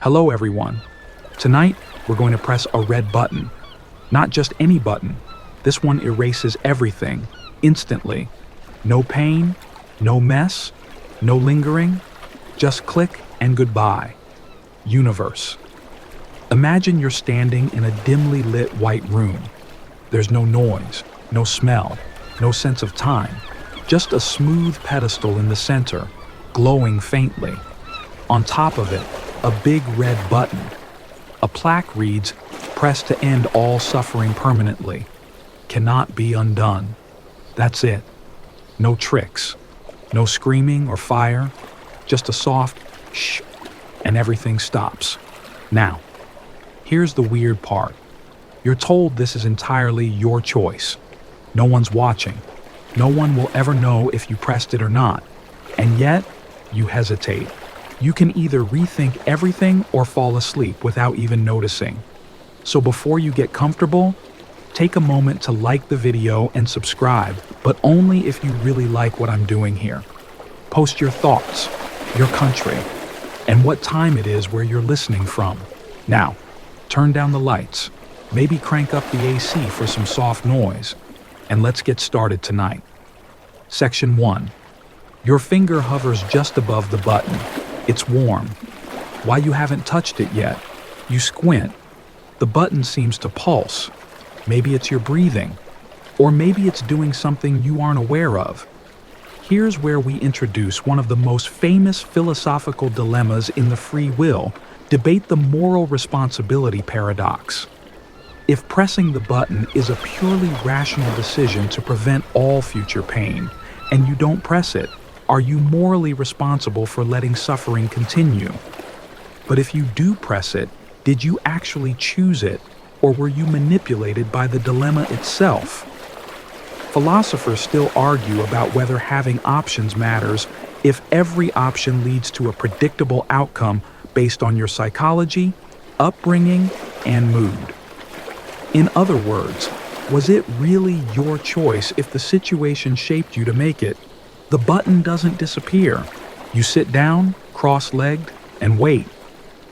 Hello everyone. Tonight, we're going to press a red button. Not just any button. This one erases everything, instantly. No pain, no mess, no lingering. Just click and goodbye. Universe. Imagine you're standing in a dimly lit white room. There's no noise, no smell, no sense of time. Just a smooth pedestal in the center, glowing faintly. On top of it, a big red button. A plaque reads, "Press to end all suffering permanently. Cannot be undone." That's it. No tricks. No screaming or fire. Just a soft shh, and everything stops. Now, here's the weird part. You're told this is entirely your choice. No one's watching. No one will ever know if you pressed it or not. And yet, you hesitate. You can either rethink everything or fall asleep without even noticing. So before you get comfortable, take a moment to like the video and subscribe, but only if you really like what I'm doing here. Post your thoughts, your country, and what time it is where you're listening from. Now, turn down the lights, maybe crank up the AC for some soft noise, and let's get started tonight. Section 1. Your finger hovers just above the button. It's warm. While you haven't touched it yet, you squint. The button seems to pulse. Maybe it's your breathing, or maybe it's doing something you aren't aware of. Here's where we introduce one of the most famous philosophical dilemmas in the free will debate, the moral responsibility paradox. If pressing the button is a purely rational decision to prevent all future pain, and you don't press it, are you morally responsible for letting suffering continue? But if you do press it, did you actually choose it, or were you manipulated by the dilemma itself? Philosophers still argue about whether having options matters if every option leads to a predictable outcome based on your psychology, upbringing, and mood. In other words, was it really your choice if the situation shaped you to make it? The button doesn't disappear. You sit down, cross-legged, and wait.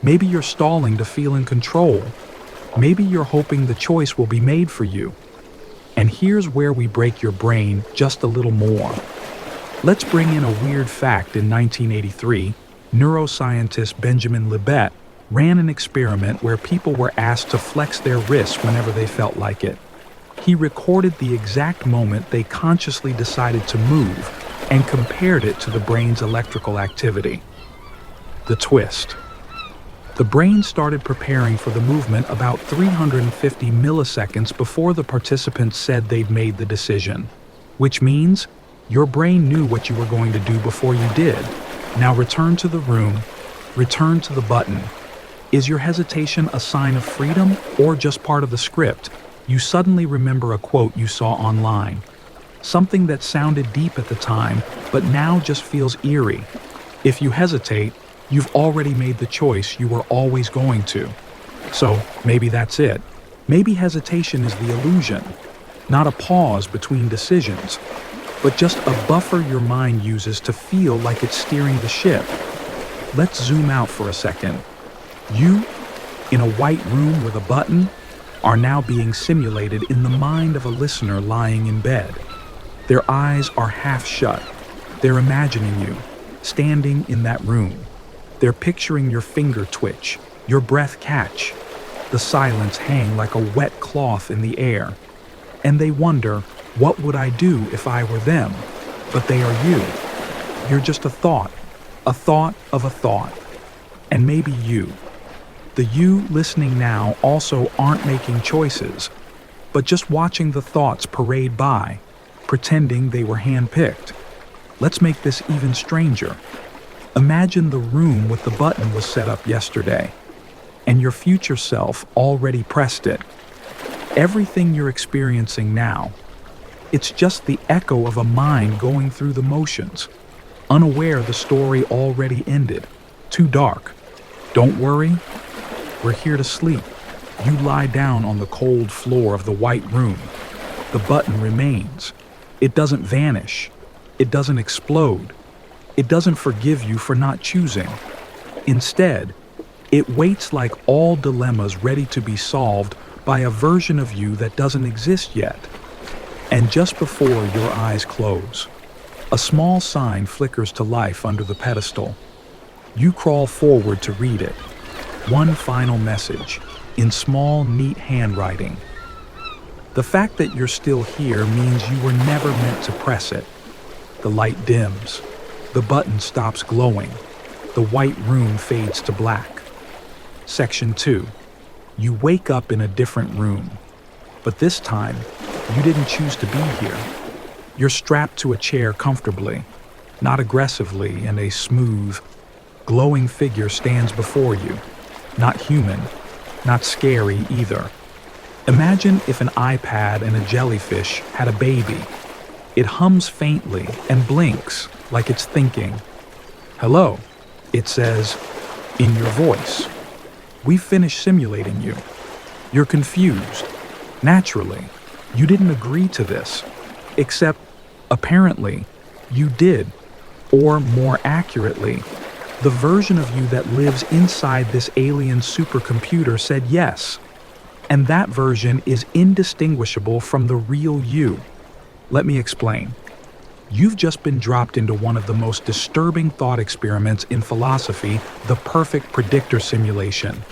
Maybe you're stalling to feel in control. Maybe you're hoping the choice will be made for you. And here's where we break your brain just a little more. Let's bring in a weird fact. In 1983, neuroscientist Benjamin Libet ran an experiment where people were asked to flex their wrists whenever they felt like it. He recorded the exact moment they consciously decided to move and compared it to the brain's electrical activity. The twist. The brain started preparing for the movement about 350 milliseconds before the participants said they'd made the decision, which means your brain knew what you were going to do before you did. Now return to the room, return to the button. Is your hesitation a sign of freedom or just part of the script? You suddenly remember a quote you saw online. Something that sounded deep at the time, but now just feels eerie. If you hesitate, you've already made the choice you were always going to. So maybe that's it. Maybe hesitation is the illusion, not a pause between decisions, but just a buffer your mind uses to feel like it's steering the ship. Let's zoom out for a second. You, in a white room with a button, are now being simulated in the mind of a listener lying in bed. Their eyes are half shut. They're imagining you, standing in that room. They're picturing your finger twitch, your breath catch, the silence hang like a wet cloth in the air. And they wonder, what would I do if I were them? But they are you. You're just a thought of a thought. And maybe you. The you listening now also aren't making choices, but just watching the thoughts parade by, pretending they were handpicked. Let's make this even stranger. Imagine the room with the button was set up yesterday, and your future self already pressed it. Everything you're experiencing now, it's just the echo of a mind going through the motions, unaware the story already ended. Too dark. Don't worry. We're here to sleep. You lie down on the cold floor of the white room. The button remains. It doesn't vanish. It doesn't explode. It doesn't forgive you for not choosing. Instead, It waits like all dilemmas ready to be solved by a version of you that doesn't exist yet. And just before your eyes close, a small sign flickers to life under the pedestal. You crawl forward to read it. One final message, in small, neat handwriting. The fact that you're still here means you were never meant to press it. The light dims. The button stops glowing. The white room fades to black. Section 2. You wake up in a different room. But this time, you didn't choose to be here. You're strapped to a chair comfortably, not aggressively, and a smooth, glowing figure stands before you. Not human, not scary either. Imagine if an iPad and a jellyfish had a baby. It hums faintly and blinks like it's thinking. Hello, it says, in your voice. We've finished simulating you. You're confused. Naturally, you didn't agree to this. Except, apparently, you did. Or more accurately, the version of you that lives inside this alien supercomputer said yes. And that version is indistinguishable from the real you. Let me explain. You've just been dropped into one of the most disturbing thought experiments in philosophy, the perfect predictor simulation.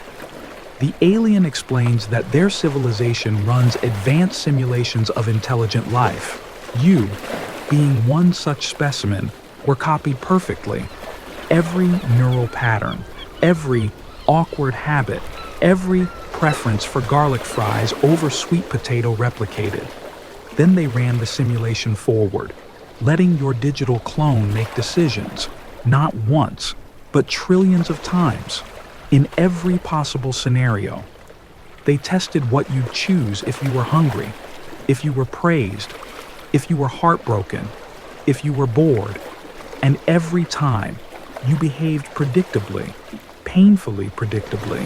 The alien explains that their civilization runs advanced simulations of intelligent life. You, being one such specimen, were copied perfectly. Every neural pattern, every awkward habit, every preference for garlic fries over sweet potato replicated. Then they ran the simulation forward, letting your digital clone make decisions, not once, but trillions of times, in every possible scenario. They tested what you'd choose if you were hungry, if you were praised, if you were heartbroken, if you were bored, and every time, you behaved predictably, painfully predictably.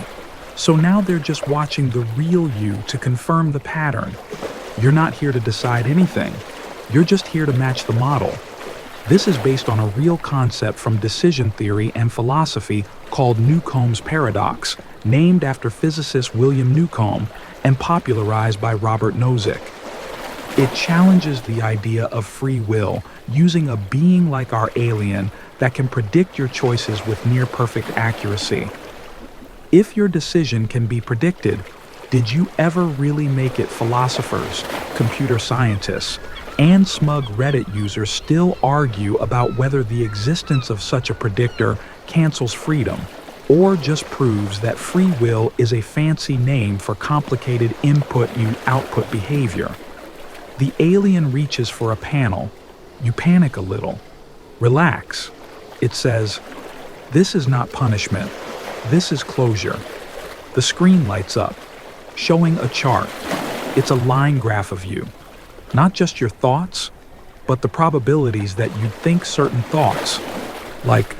So now they're just watching the real you to confirm the pattern. You're not here to decide anything. You're just here to match the model. This is based on a real concept from decision theory and philosophy called Newcomb's paradox, named after physicist William Newcomb and popularized by Robert Nozick. It challenges the idea of free will using a being like our alien that can predict your choices with near-perfect accuracy. If your decision can be predicted, did you ever really make it? Philosophers, computer scientists, and smug Reddit users still argue about whether the existence of such a predictor cancels freedom, or just proves that free will is a fancy name for complicated input-output behavior. The alien reaches for a panel. You panic a little. Relax. It says, "This is not punishment. This is closure." The screen lights up, showing a chart. It's a line graph of you. Not just your thoughts, but the probabilities that you'd think certain thoughts. Like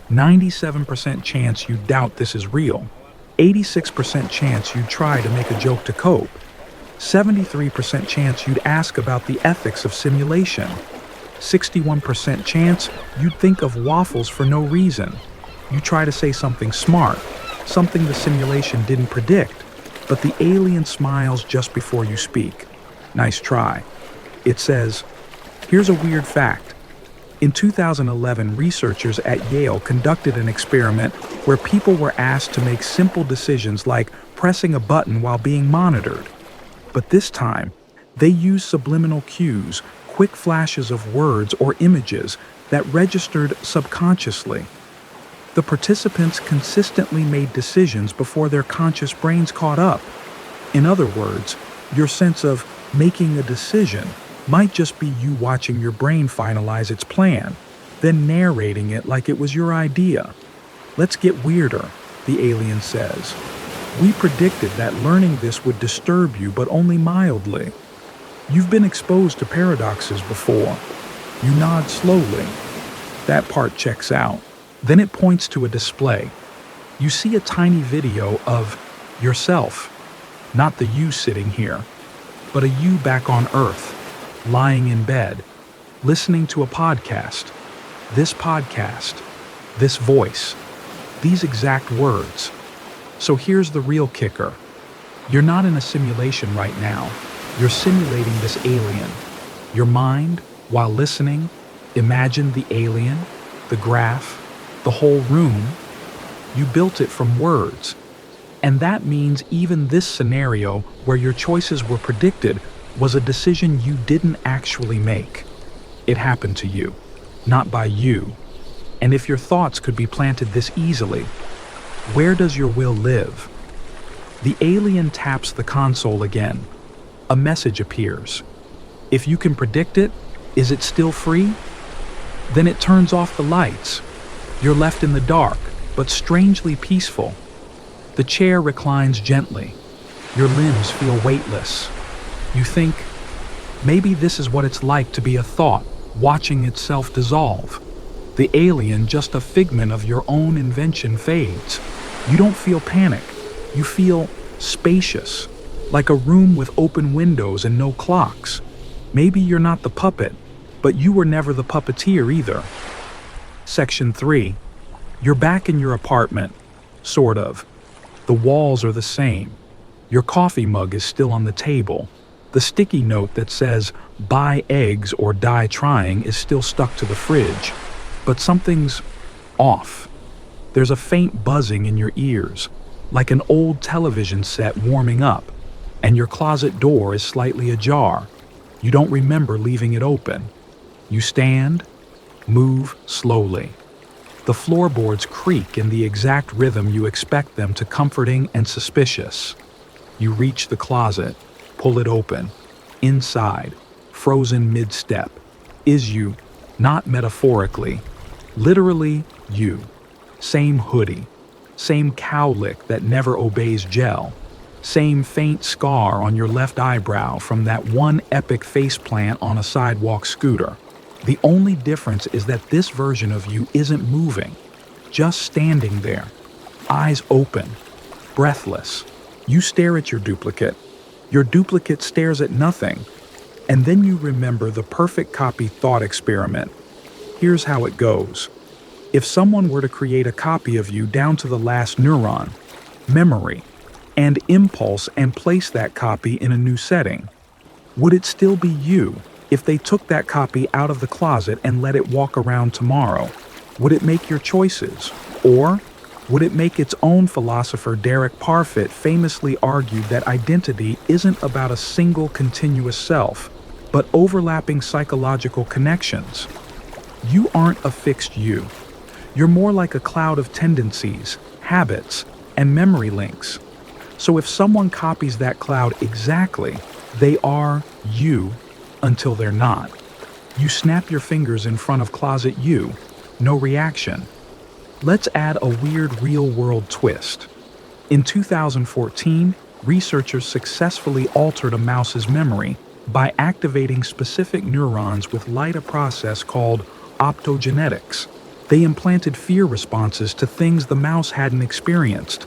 97% chance you doubt this is real, 86% chance you'd try to make a joke to cope, 73% chance you'd ask about the ethics of simulation, 61% chance you'd think of waffles for no reason. You try to say something smart, something the simulation didn't predict, but the alien smiles just before you speak. Nice try. It says, here's a weird fact. In 2011, researchers at Yale conducted an experiment where people were asked to make simple decisions like pressing a button while being monitored. But this time, they used subliminal cues, quick flashes of words or images that registered subconsciously. The participants consistently made decisions before their conscious brains caught up. In other words, your sense of making a decision might just be you watching your brain finalize its plan, then narrating it like it was your idea. Let's get weirder, the alien says. We predicted that learning this would disturb you, but only mildly. You've been exposed to paradoxes before. You nod slowly. That part checks out. Then it points to a display. You see a tiny video of yourself. Not the you sitting here, but a you back on Earth, lying in bed, listening to a podcast. This podcast, this voice, these exact words. So here's the real kicker. You're not in a simulation right now. You're simulating this alien. Your mind, while listening, imagined the alien, the graph, the whole room. You built it from words. And that means even this scenario where your choices were predicted was a decision you didn't actually make. It happened to you, not by you. And if your thoughts could be planted this easily, where does your will live? The alien taps the console again. A message appears. If you can predict it, is it still free? Then it turns off the lights. You're left in the dark, but strangely peaceful. The chair reclines gently. Your limbs feel weightless. You think, maybe this is what it's like to be a thought, watching itself dissolve. The alien, just a figment of your own invention, fades. You don't feel panic. You feel spacious, like a room with open windows and no clocks. Maybe you're not the puppet, but you were never the puppeteer either. Section 3. You're back in your apartment, sort of. The walls are the same. Your coffee mug is still on the table. The sticky note that says, "Buy eggs or die trying," is still stuck to the fridge. But something's off. There's a faint buzzing in your ears, like an old television set warming up, and your closet door is slightly ajar. You don't remember leaving it open. You stand, move slowly. The floorboards creak in the exact rhythm you expect them to, comforting and suspicious. You reach the closet, pull it open. Inside, frozen mid-step, is you, not metaphorically, literally you. Same hoodie, same cowlick that never obeys gel, same faint scar on your left eyebrow from that one epic faceplant on a sidewalk scooter. The only difference is that this version of you isn't moving, just standing there, eyes open, breathless. You stare at your duplicate. Your duplicate stares at nothing. And then you remember the perfect copy thought experiment. Here's how it goes. If someone were to create a copy of you down to the last neuron, memory, and impulse and place that copy in a new setting, would it still be you if they took that copy out of the closet and let it walk around tomorrow? Would it make your choices? Or would it make its own? Philosopher Derek Parfit famously argued that identity isn't about a single continuous self, but overlapping psychological connections. You aren't a fixed you. You're more like a cloud of tendencies, habits, and memory links. So if someone copies that cloud exactly, they are you until they're not. You snap your fingers in front of closet you, no reaction. Let's add a weird real-world twist. In 2014, researchers successfully altered a mouse's memory by activating specific neurons with a process called optogenetics. They implanted fear responses to things the mouse hadn't experienced.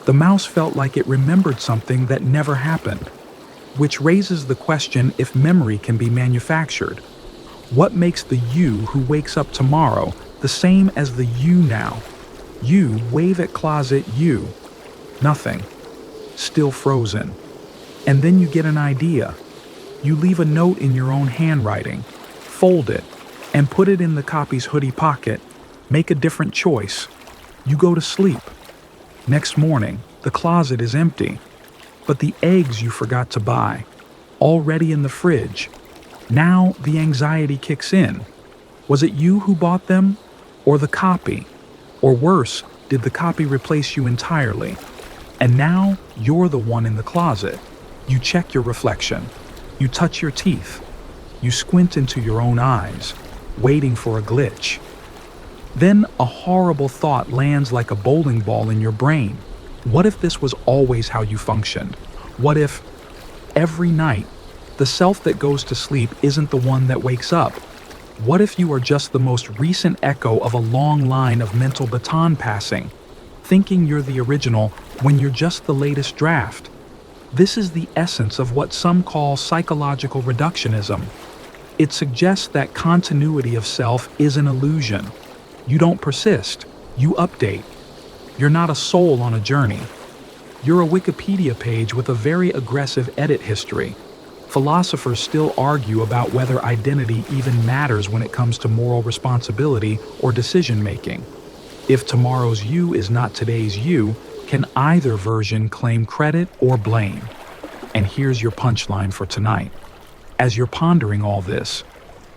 The mouse felt like it remembered something that never happened, which raises the question if memory can be manufactured. What makes the you who wakes up tomorrow the same as the you now? You wave at closet you. Nothing. Still frozen. And then you get an idea. You leave a note in your own handwriting, fold it, and put it in the copy's hoodie pocket. Make a different choice. You go to sleep. Next morning, the closet is empty. But the eggs you forgot to buy, already in the fridge. Now the anxiety kicks in. Was it you who bought them? Or the copy? Or worse, did the copy replace you entirely? And now you're the one in the closet. You check your reflection. You touch your teeth. You squint into your own eyes, waiting for a glitch. Then a horrible thought lands like a bowling ball in your brain. What if this was always how you functioned? What if, every night, the self that goes to sleep isn't the one that wakes up? What if you are just the most recent echo of a long line of mental baton passing, thinking you're the original when you're just the latest draft? This is the essence of what some call psychological reductionism. It suggests that continuity of self is an illusion. You don't persist, you update. You're not a soul on a journey. You're a Wikipedia page with a very aggressive edit history. Philosophers still argue about whether identity even matters when it comes to moral responsibility or decision-making. If tomorrow's you is not today's you, can either version claim credit or blame? And here's your punchline for tonight. As you're pondering all this,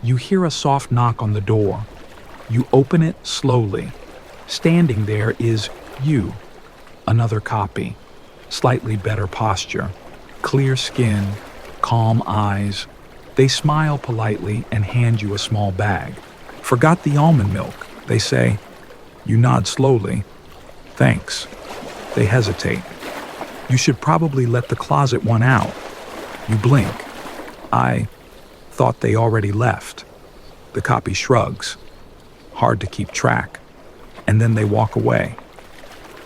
you hear a soft knock on the door. You open it slowly. Standing there is you, another copy, slightly better posture, clear skin, calm eyes. They smile politely and hand you a small bag. Forgot the almond milk, they say. You nod slowly. Thanks. They hesitate. You should probably let the closet one out. You blink. I thought they already left. The copy shrugs. Hard to keep track. And then they walk away.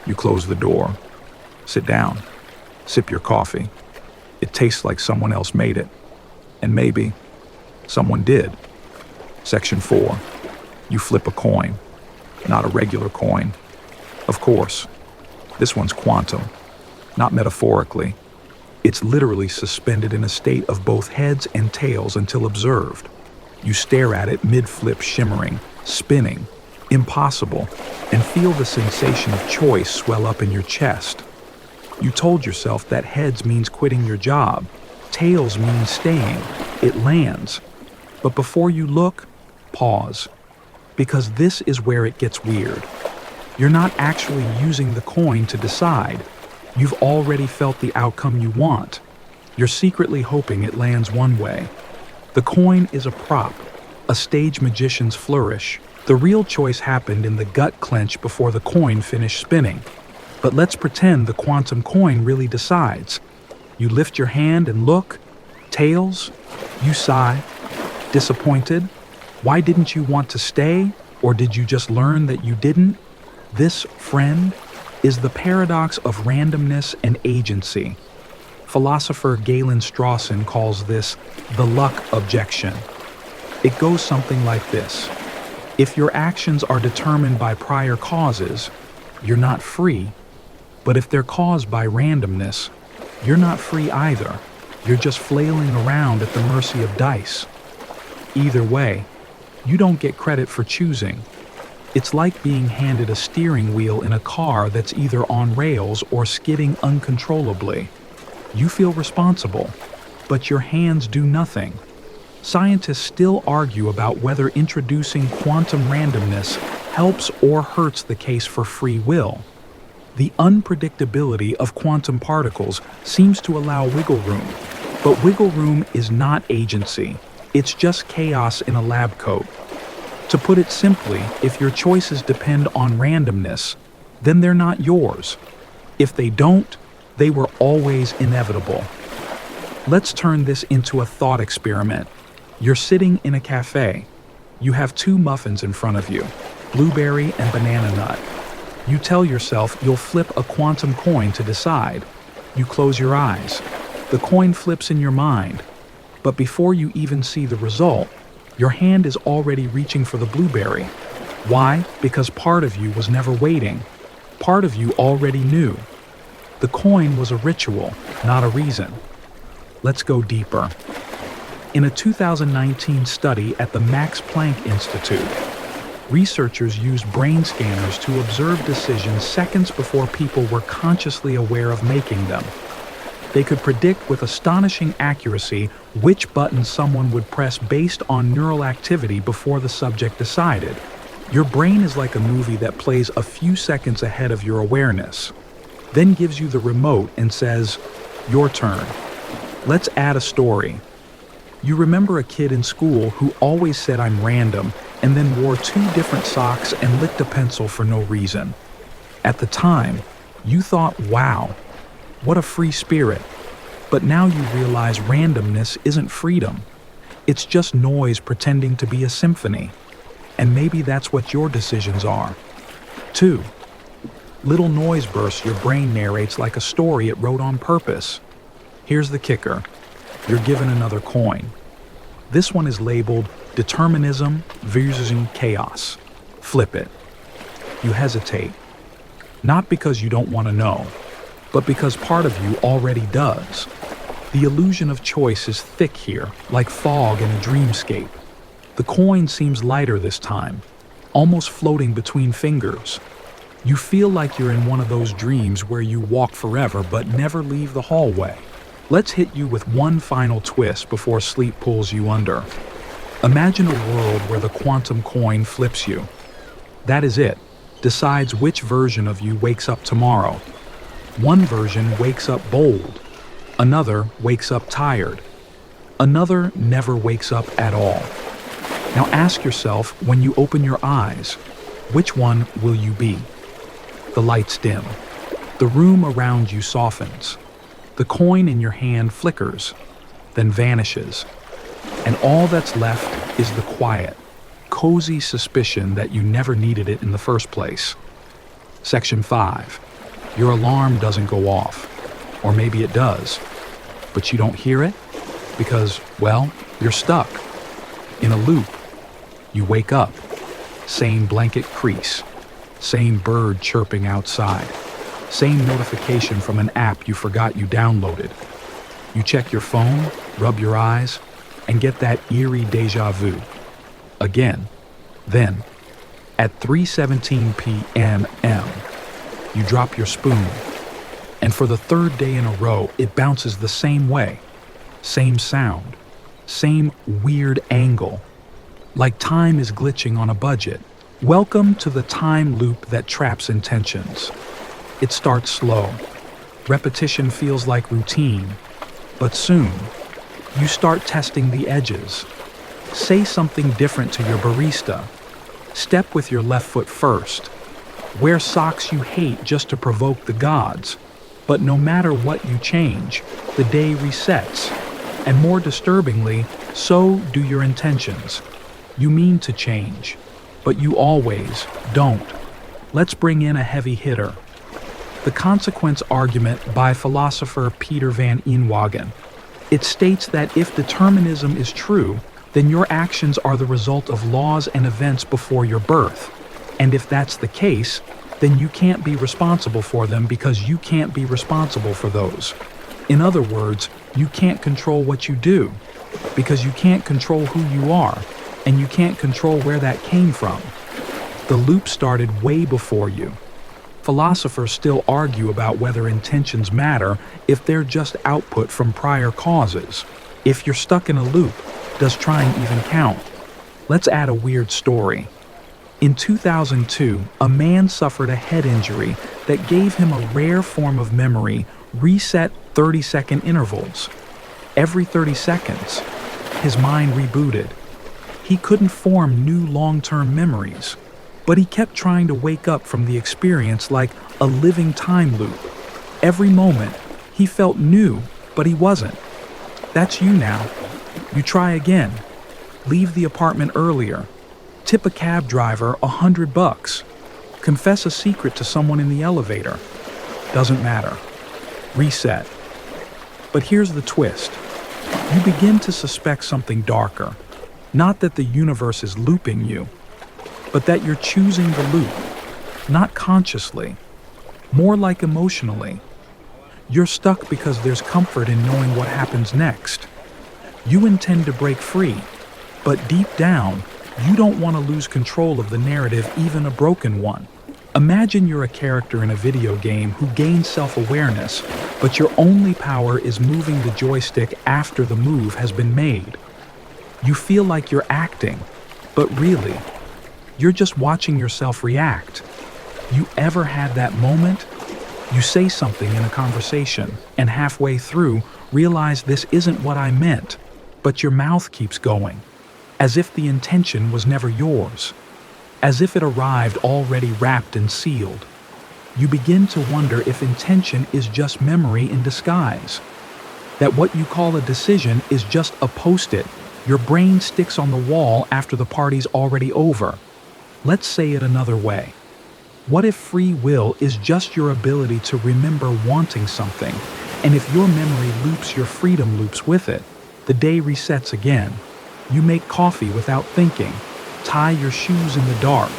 You close the door. Sit down. Sip your coffee. It tastes like someone else made it. And maybe someone did. Section 4. You flip a coin. Not a regular coin. Of course. This one's quantum. Not metaphorically. It's literally suspended in a state of both heads and tails until observed. You stare at it mid-flip, shimmering, spinning, impossible, and feel the sensation of choice swell up in your chest. You told yourself that heads means quitting your job, tails means staying. It lands. But before you look, pause. Because this is where it gets weird. You're not actually using the coin to decide. You've already felt the outcome you want. You're secretly hoping it lands one way. The coin is a prop, a stage magician's flourish. The real choice happened in the gut clench before the coin finished spinning. But let's pretend the quantum coin really decides. You lift your hand and look. Tails. You sigh. Disappointed. Why didn't you want to stay? Or did you just learn that you didn't? This, friend, is the paradox of randomness and agency. Philosopher Galen Strawson calls this the luck objection. It goes something like this. If your actions are determined by prior causes, you're not free. But if they're caused by randomness, you're not free either. You're just flailing around at the mercy of dice. Either way, you don't get credit for choosing. It's like being handed a steering wheel in a car that's either on rails or skidding uncontrollably. You feel responsible, but your hands do nothing. Scientists still argue about whether introducing quantum randomness helps or hurts the case for free will. The unpredictability of quantum particles seems to allow wiggle room, but wiggle room is not agency. It's just chaos in a lab coat. To put it simply, if your choices depend on randomness, then they're not yours. If they don't, they were always inevitable. Let's turn this into a thought experiment. You're sitting in a cafe. You have 2 muffins in front of you, blueberry and banana nut. You tell yourself you'll flip a quantum coin to decide. You close your eyes. The coin flips in your mind. But before you even see the result, your hand is already reaching for the blueberry. Why? Because part of you was never waiting. Part of you already knew. The coin was a ritual, not a reason. Let's go deeper. In a 2019 study at the Max Planck Institute, researchers used brain scanners to observe decisions seconds before people were consciously aware of making them. They could predict with astonishing accuracy which button someone would press based on neural activity before the subject decided. Your brain is like a movie that plays a few seconds ahead of your awareness, then gives you the remote and says, "Your turn." Let's add a story. You remember a kid in school who always said "I'm random" and then wore 2 different socks and licked a pencil for no reason. At the time, you thought, wow, what a free spirit. But now you realize randomness isn't freedom. It's just noise pretending to be a symphony. And maybe that's what your decisions are. 2. Little noise bursts your brain narrates like a story it wrote on purpose. Here's the kicker. You're given another coin. This one is labeled Determinism versus Chaos. Flip it. You hesitate. Not because you don't want to know, but because part of you already does. The illusion of choice is thick here, like fog in a dreamscape. The coin seems lighter this time, almost floating between fingers. You feel like you're in one of those dreams where you walk forever but never leave the hallway. Let's hit you with one final twist before sleep pulls you under. Imagine a world where the quantum coin flips you. That is it, decides which version of you wakes up tomorrow. One version wakes up bold, another wakes up tired, another never wakes up at all. Now ask yourself, when you open your eyes, which one will you be? The lights dim. The room around you softens. The coin in your hand flickers, then vanishes. And all that's left is the quiet, cozy suspicion that you never needed it in the first place. Section 5. Your alarm doesn't go off. Or maybe it does. But you don't hear it because, well, you're stuck. In a loop. You wake up. Same blanket crease. Same bird chirping outside. Same notification from an app you forgot you downloaded. You check your phone, rub your eyes, and get that eerie deja vu. Again. Then, at 3:17 p.m., you drop your spoon. And for the third day in a row, it bounces the same way. Same sound. Same weird angle. Like time is glitching on a budget. Welcome to the time loop that traps intentions. It starts slow. Repetition feels like routine. But soon, you start testing the edges. Say something different to your barista. Step with your left foot first. Wear socks you hate just to provoke the gods. But no matter what you change, the day resets. And more disturbingly, so do your intentions. You mean to change, but you always don't. Let's bring in a heavy hitter. The Consequence Argument by philosopher Peter van Inwagen. It states that if determinism is true, then your actions are the result of laws and events before your birth. And if that's the case, then you can't be responsible for them because you can't be responsible for those. In other words, you can't control what you do because you can't control who you are, and you can't control where that came from. The loop started way before you. Philosophers still argue about whether intentions matter if they're just output from prior causes. If you're stuck in a loop, does trying even count? Let's add a weird story. In 2002, a man suffered a head injury that gave him a rare form of memory, reset 30-second intervals. Every 30 seconds, his mind rebooted. He couldn't form new long-term memories, but he kept trying to wake up from the experience like a living time loop. Every moment, he felt new, but he wasn't. That's you now. You try again. Leave the apartment earlier. Tip a cab driver $100. Confess a secret to someone in the elevator. Doesn't matter. Reset. But here's the twist. You begin to suspect something darker. Not that the universe is looping you, but that you're choosing the loop. Not consciously. More like emotionally. You're stuck because there's comfort in knowing what happens next. You intend to break free, but deep down, you don't want to lose control of the narrative, even a broken one. Imagine you're a character in a video game who gains self-awareness, but your only power is moving the joystick after the move has been made. You feel like you're acting, but really, you're just watching yourself react. You ever had that moment? You say something in a conversation, and halfway through, realize this isn't what I meant, but your mouth keeps going. As if the intention was never yours. As if it arrived already wrapped and sealed. You begin to wonder if intention is just memory in disguise. That what you call a decision is just a post-it your brain sticks on the wall after the party's already over. Let's say it another way. What if free will is just your ability to remember wanting something, and if your memory loops your freedom loops with it, the day resets again. You make coffee without thinking, tie your shoes in the dark,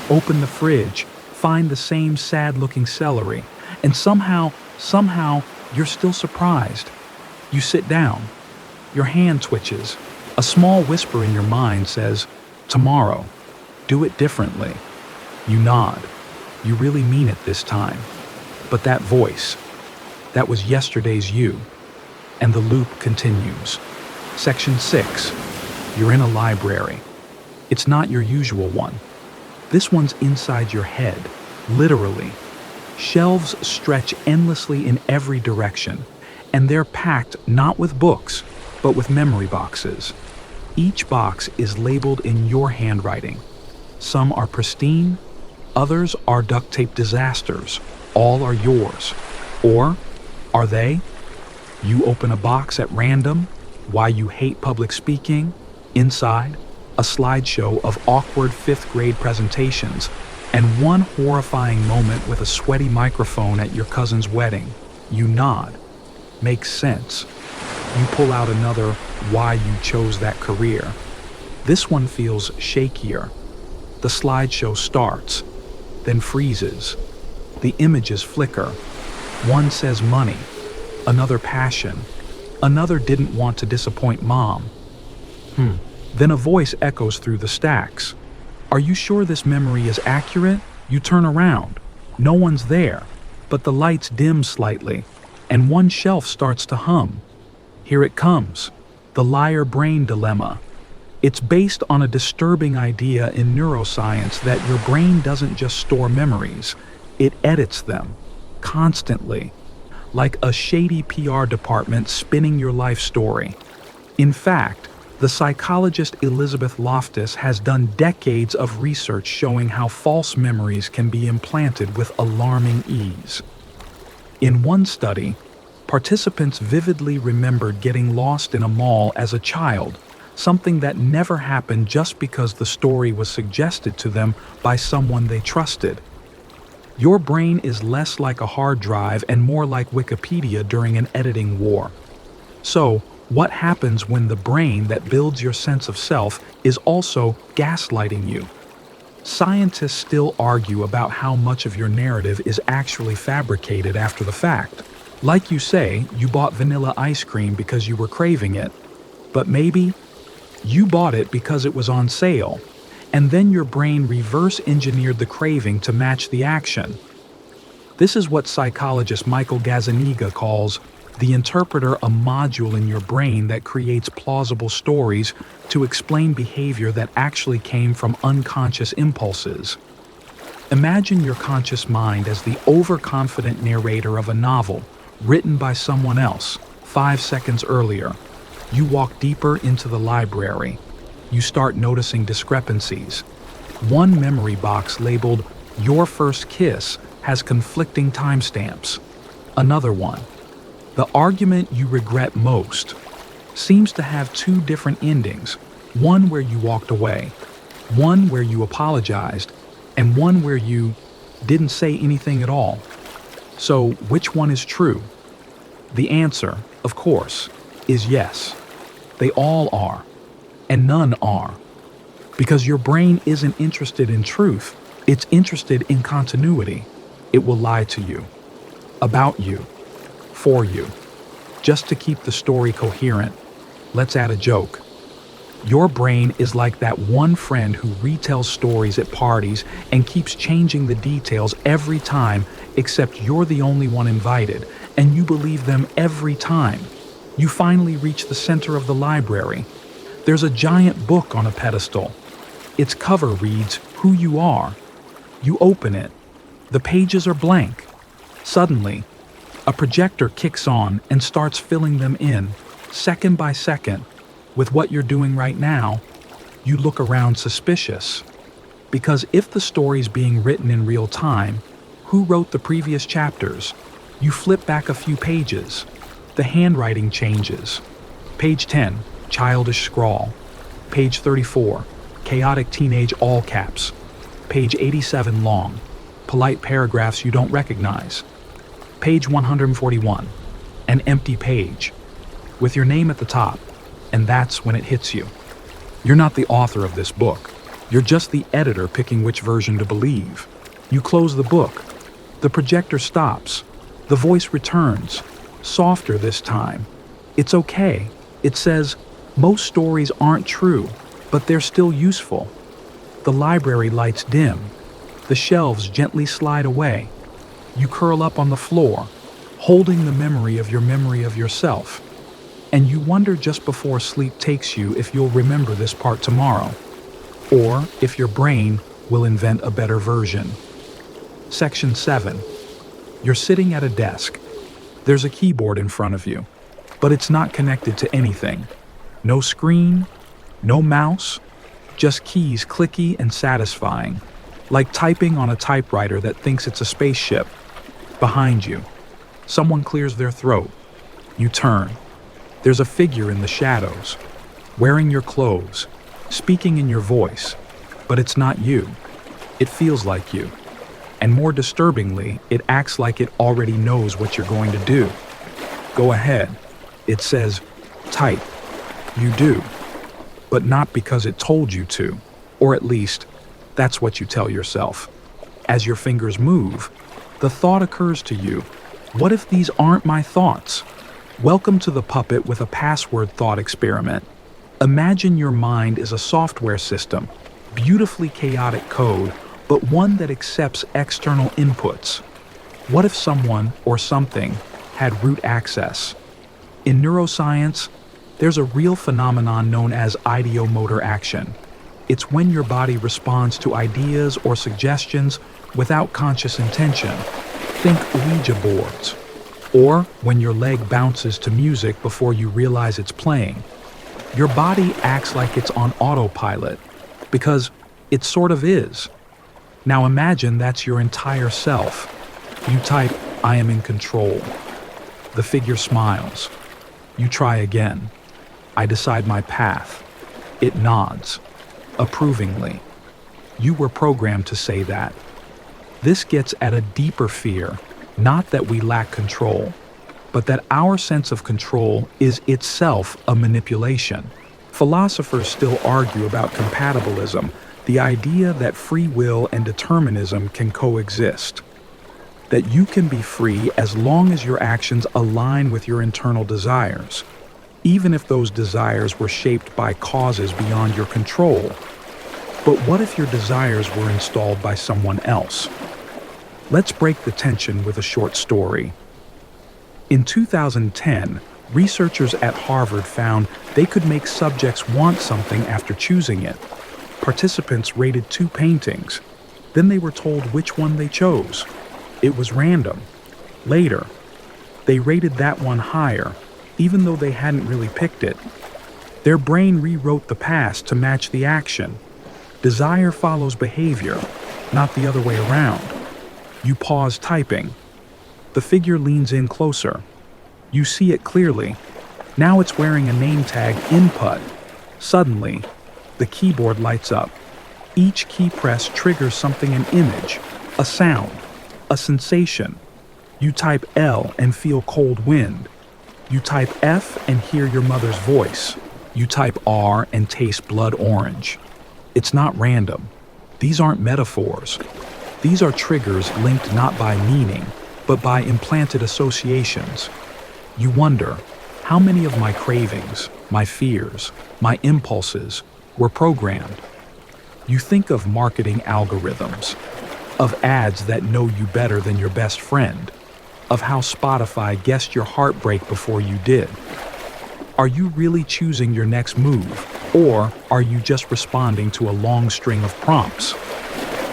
open the fridge, find the same sad-looking celery, and somehow Somehow, you're still surprised. You sit down. Your hand twitches. A small whisper in your mind says, "Tomorrow, do it differently." You nod. You really mean it this time. But that voice, that was yesterday's you. And the loop continues. Section 6. You're in a library. It's not your usual one. This one's inside your head, literally. Shelves stretch endlessly in every direction, and they're packed not with books, but with memory boxes. Each box is labeled in your handwriting. Some are pristine, others are duct tape disasters. All are yours. Or are they? You open a box at random. Why you hate public speaking. Inside, a slideshow of awkward 5th grade presentations and one horrifying moment with a sweaty microphone at your cousin's wedding. You nod. Makes sense. You pull out another why you chose that career. This one feels shakier. The slideshow starts, then freezes. The images flicker. One says money, another passion, another didn't want to disappoint mom. Then a voice echoes through the stacks. Are you sure this memory is accurate? You turn around. No one's there, but the lights dim slightly, and one shelf starts to hum. Here it comes, the liar brain dilemma. It's based on a disturbing idea in neuroscience that your brain doesn't just store memories, it edits them, constantly, like a shady PR department spinning your life story. In fact, the psychologist Elizabeth Loftus has done decades of research showing how false memories can be implanted with alarming ease. In one study, participants vividly remembered getting lost in a mall as a child, something that never happened just because the story was suggested to them by someone they trusted. Your brain is less like a hard drive and more like Wikipedia during an editing war. So, what happens when the brain that builds your sense of self is also gaslighting you? Scientists still argue about how much of your narrative is actually fabricated after the fact. Like you say, you bought vanilla ice cream because you were craving it, but maybe you bought it because it was on sale, and then your brain reverse engineered the craving to match the action. This is what psychologist Michael Gazzaniga calls the interpreter, a module in your brain that creates plausible stories to explain behavior that actually came from unconscious impulses. Imagine your conscious mind as the overconfident narrator of a novel written by someone else 5 seconds earlier. You walk deeper into the library. You start noticing discrepancies. One memory box labeled "Your First Kiss" has conflicting timestamps. Another one, "The argument you regret most," seems to have 2 different endings, one where you walked away, one where you apologized, and one where you didn't say anything at all. So, which one is true? The answer, of course, is yes. They all are, and none are. Because your brain isn't interested in truth, it's interested in continuity. It will lie to you, about you, for you, just to keep the story coherent. Let's add a joke. Your brain is like that one friend who retells stories at parties and keeps changing the details every time, except you're the only one invited, and you believe them every time. You finally reach the center of the library. There's a giant book on a pedestal. Its cover reads, "Who You Are." You open it. The pages are blank. Suddenly, a projector kicks on and starts filling them in, second by second. With what you're doing right now, you look around suspicious. Because if the story's being written in real time, who wrote the previous chapters? You flip back a few pages. The handwriting changes. Page 10, childish scrawl. Page 34, chaotic teenage all caps. Page 87 long, polite paragraphs you don't recognize. Page 141, an empty page, with your name at the top, and that's when it hits you. You're not the author of this book. You're just the editor picking which version to believe. You close the book. The projector stops. The voice returns, softer this time. It's okay. It says, most stories aren't true, but they're still useful. The library lights dim. The shelves gently slide away. You curl up on the floor, holding the memory of yourself. And you wonder just before sleep takes you if you'll remember this part tomorrow, or if your brain will invent a better version. Section 7. You're sitting at a desk. There's a keyboard in front of you, but it's not connected to anything. No screen, no mouse, just keys clicky and satisfying, like typing on a typewriter that thinks it's a spaceship. Behind you, someone clears their throat. You turn. There's a figure in the shadows, wearing your clothes, speaking in your voice, but it's not you. It feels like you. And more disturbingly, it acts like it already knows what you're going to do. Go ahead. It says, type. You do. But not because it told you to, or at least, that's what you tell yourself. As your fingers move, the thought occurs to you, what if these aren't my thoughts? Welcome to the puppet with a password thought experiment. Imagine your mind is a software system, beautifully chaotic code, but one that accepts external inputs. What if someone or something had root access? In neuroscience, there's a real phenomenon known as ideomotor action. It's when your body responds to ideas or suggestions without conscious intention. Think Ouija boards. Or when your leg bounces to music before you realize it's playing. Your body acts like it's on autopilot, because it sort of is. Now imagine that's your entire self. You type, I am in control. The figure smiles. You try again. I decide my path. It nods, approvingly. You were programmed to say that. This gets at a deeper fear, not that we lack control, but that our sense of control is itself a manipulation. Philosophers still argue about compatibilism, the idea that free will and determinism can coexist. That you can be free as long as your actions align with your internal desires, even if those desires were shaped by causes beyond your control. But what if your desires were installed by someone else? Let's break the tension with a short story. In 2010, researchers at Harvard found they could make subjects want something after choosing it. Participants rated 2 paintings. Then they were told which one they chose. It was random. Later, they rated that one higher, even though they hadn't really picked it. Their brain rewrote the past to match the action. Desire follows behavior, not the other way around. You pause typing. The figure leans in closer. You see it clearly. Now it's wearing a name tag input. Suddenly, the keyboard lights up. Each key press triggers something: an image, a sound, a sensation. You type L and feel cold wind. You type F and hear your mother's voice. You type R and taste blood orange. It's not random. These aren't metaphors. These are triggers linked not by meaning, but by implanted associations. You wonder, how many of my cravings, my fears, my impulses were programmed? You think of marketing algorithms, of ads that know you better than your best friend, of how Spotify guessed your heartbreak before you did. Are you really choosing your next move, or are you just responding to a long string of prompts?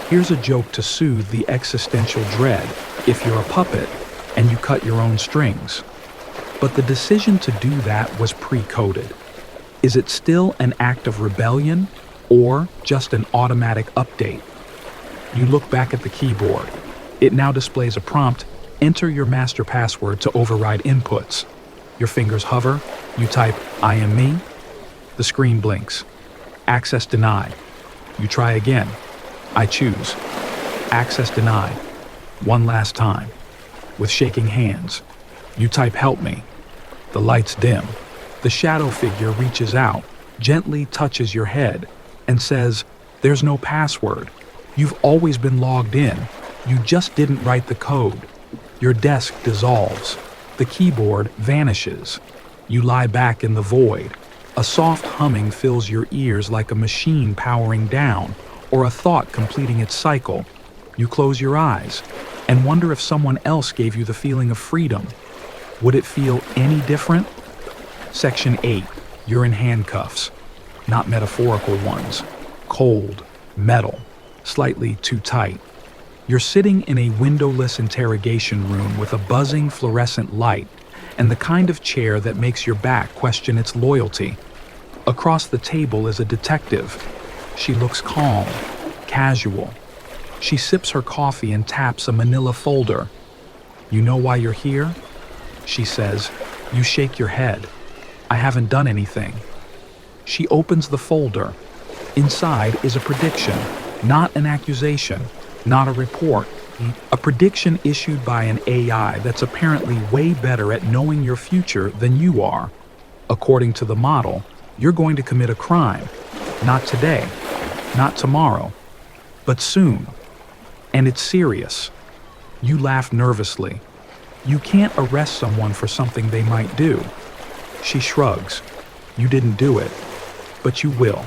Here's a joke to soothe the existential dread if you're a puppet and you cut your own strings. But the decision to do that was pre-coded. Is it still an act of rebellion, or just an automatic update? You look back at the keyboard. It now displays a prompt: enter your master password to override inputs. Your fingers hover. You type, I am me. The screen blinks. Access denied. You try again. I choose. Access denied. One last time. With shaking hands, you type, help me. The lights dim. The shadow figure reaches out, gently touches your head, and says, there's no password. You've always been logged in. You just didn't write the code. Your desk dissolves. The keyboard vanishes. You lie back in the void. A soft humming fills your ears like a machine powering down, or a thought completing its cycle. You close your eyes and wonder if someone else gave you the feeling of freedom. Would it feel any different? Section 8. You're in handcuffs. Not metaphorical ones. Cold, metal, slightly too tight. You're sitting in a windowless interrogation room with a buzzing fluorescent light and the kind of chair that makes your back question its loyalty. Across the table is a detective. She looks calm, casual. She sips her coffee and taps a manila folder. "You know why you're here?" she says. You shake your head. "I haven't done anything." She opens the folder. Inside is a prediction, not an accusation, not a report. A prediction issued by an AI that's apparently way better at knowing your future than you are. According to the model, you're going to commit a crime. Not today, not tomorrow, but soon. And it's serious. You laugh nervously. You can't arrest someone for something they might do. She shrugs. You didn't do it, but you will.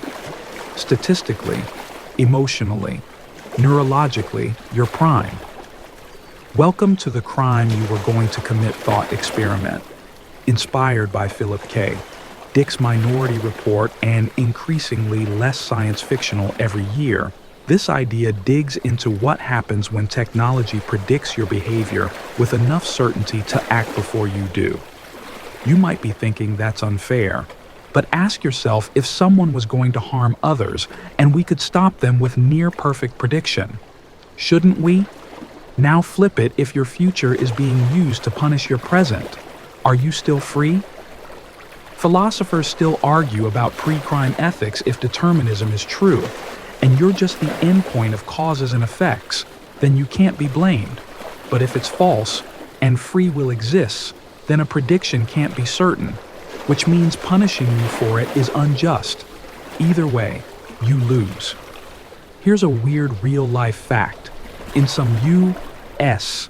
Statistically, emotionally, neurologically, you're primed. Welcome to the crime you were going to commit thought experiment. Inspired by Philip K. Dick's Minority Report and increasingly less science fictional every year, this idea digs into what happens when technology predicts your behavior with enough certainty to act before you do. You might be thinking that's unfair, but ask yourself if someone was going to harm others and we could stop them with near-perfect prediction. Shouldn't we? Now flip it if your future is being used to punish your present. Are you still free? Philosophers still argue about pre-crime ethics if determinism is true, and you're just the endpoint of causes and effects, then you can't be blamed. But if it's false, and free will exists, then a prediction can't be certain, which means punishing you for it is unjust. Either way, you lose. Here's a weird real-life fact. In some U.S.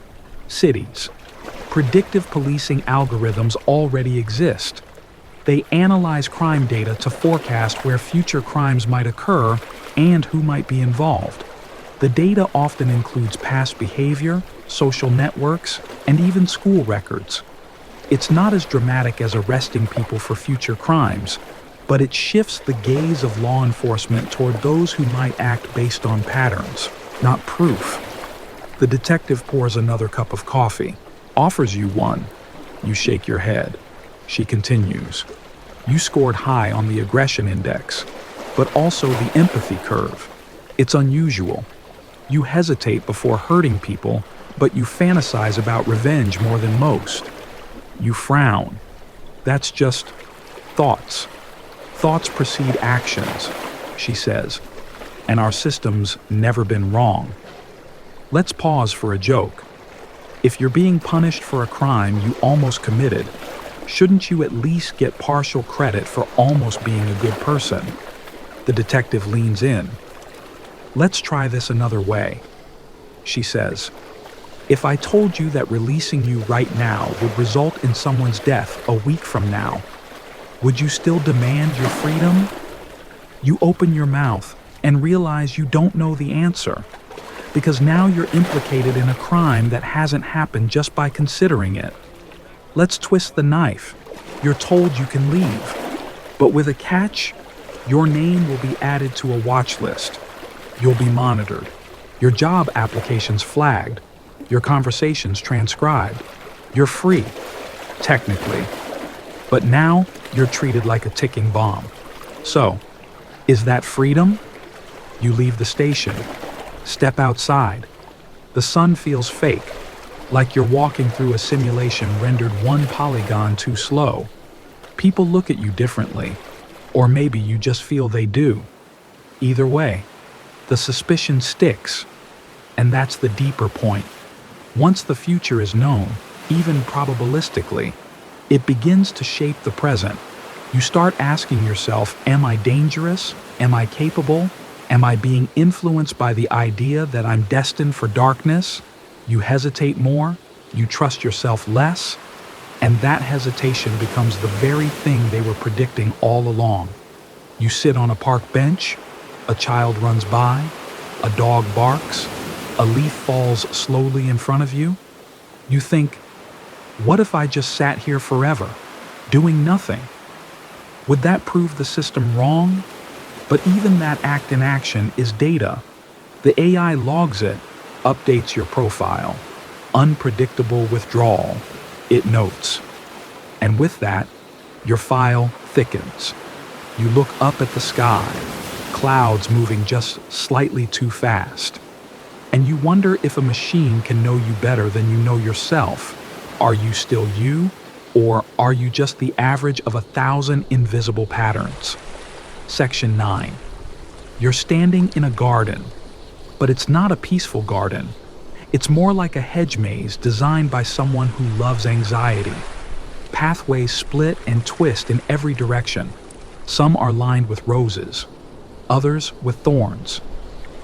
cities, predictive policing algorithms already exist. They analyze crime data to forecast where future crimes might occur and who might be involved. The data often includes past behavior, social networks, and even school records. It's not as dramatic as arresting people for future crimes, but it shifts the gaze of law enforcement toward those who might act based on patterns, not proof. The detective pours another cup of coffee, offers you one. You shake your head. She continues. You scored high on the aggression index, but also the empathy curve. It's unusual. You hesitate before hurting people, but you fantasize about revenge more than most. You frown. That's just thoughts. Thoughts precede actions, she says, and our system's never been wrong. Let's pause for a joke. If you're being punished for a crime you almost committed, shouldn't you at least get partial credit for almost being a good person? The detective leans in. Let's try this another way, she says. If I told you that releasing you right now would result in someone's death a week from now, would you still demand your freedom? You open your mouth and realize you don't know the answer, because now you're implicated in a crime that hasn't happened just by considering it. Let's twist the knife. You're told you can leave, but with a catch, your name will be added to a watch list. You'll be monitored, your job applications flagged, your conversations transcribed. You're free, technically, but now you're treated like a ticking bomb. So, is that freedom? You leave the station. Step outside. The sun feels fake, like you're walking through a simulation rendered one polygon too slow. People look at you differently, or maybe you just feel they do. Either way, the suspicion sticks, and that's the deeper point. Once the future is known, even probabilistically, it begins to shape the present. You start asking yourself, am I dangerous? Am I capable? Am I being influenced by the idea that I'm destined for darkness? You hesitate more, You trust yourself less, and that hesitation becomes the very thing they were predicting all along. You sit on a park bench, a child runs by, a dog barks, a leaf falls slowly in front of you. You think, what if I just sat here forever, doing nothing? Would that prove the system wrong? But even that act in action is data. The AI logs it, updates your profile. Unpredictable withdrawal, it notes. And with that, your file thickens. You look up at the sky, clouds moving just slightly too fast. And you wonder if a machine can know you better than you know yourself. Are you still you, or are you just the average of 1,000 invisible patterns? Section 9. You're standing in a garden, but it's not a peaceful garden. It's more like a hedge maze designed by someone who loves anxiety. Pathways split and twist in every direction. Some are lined with roses, others with thorns.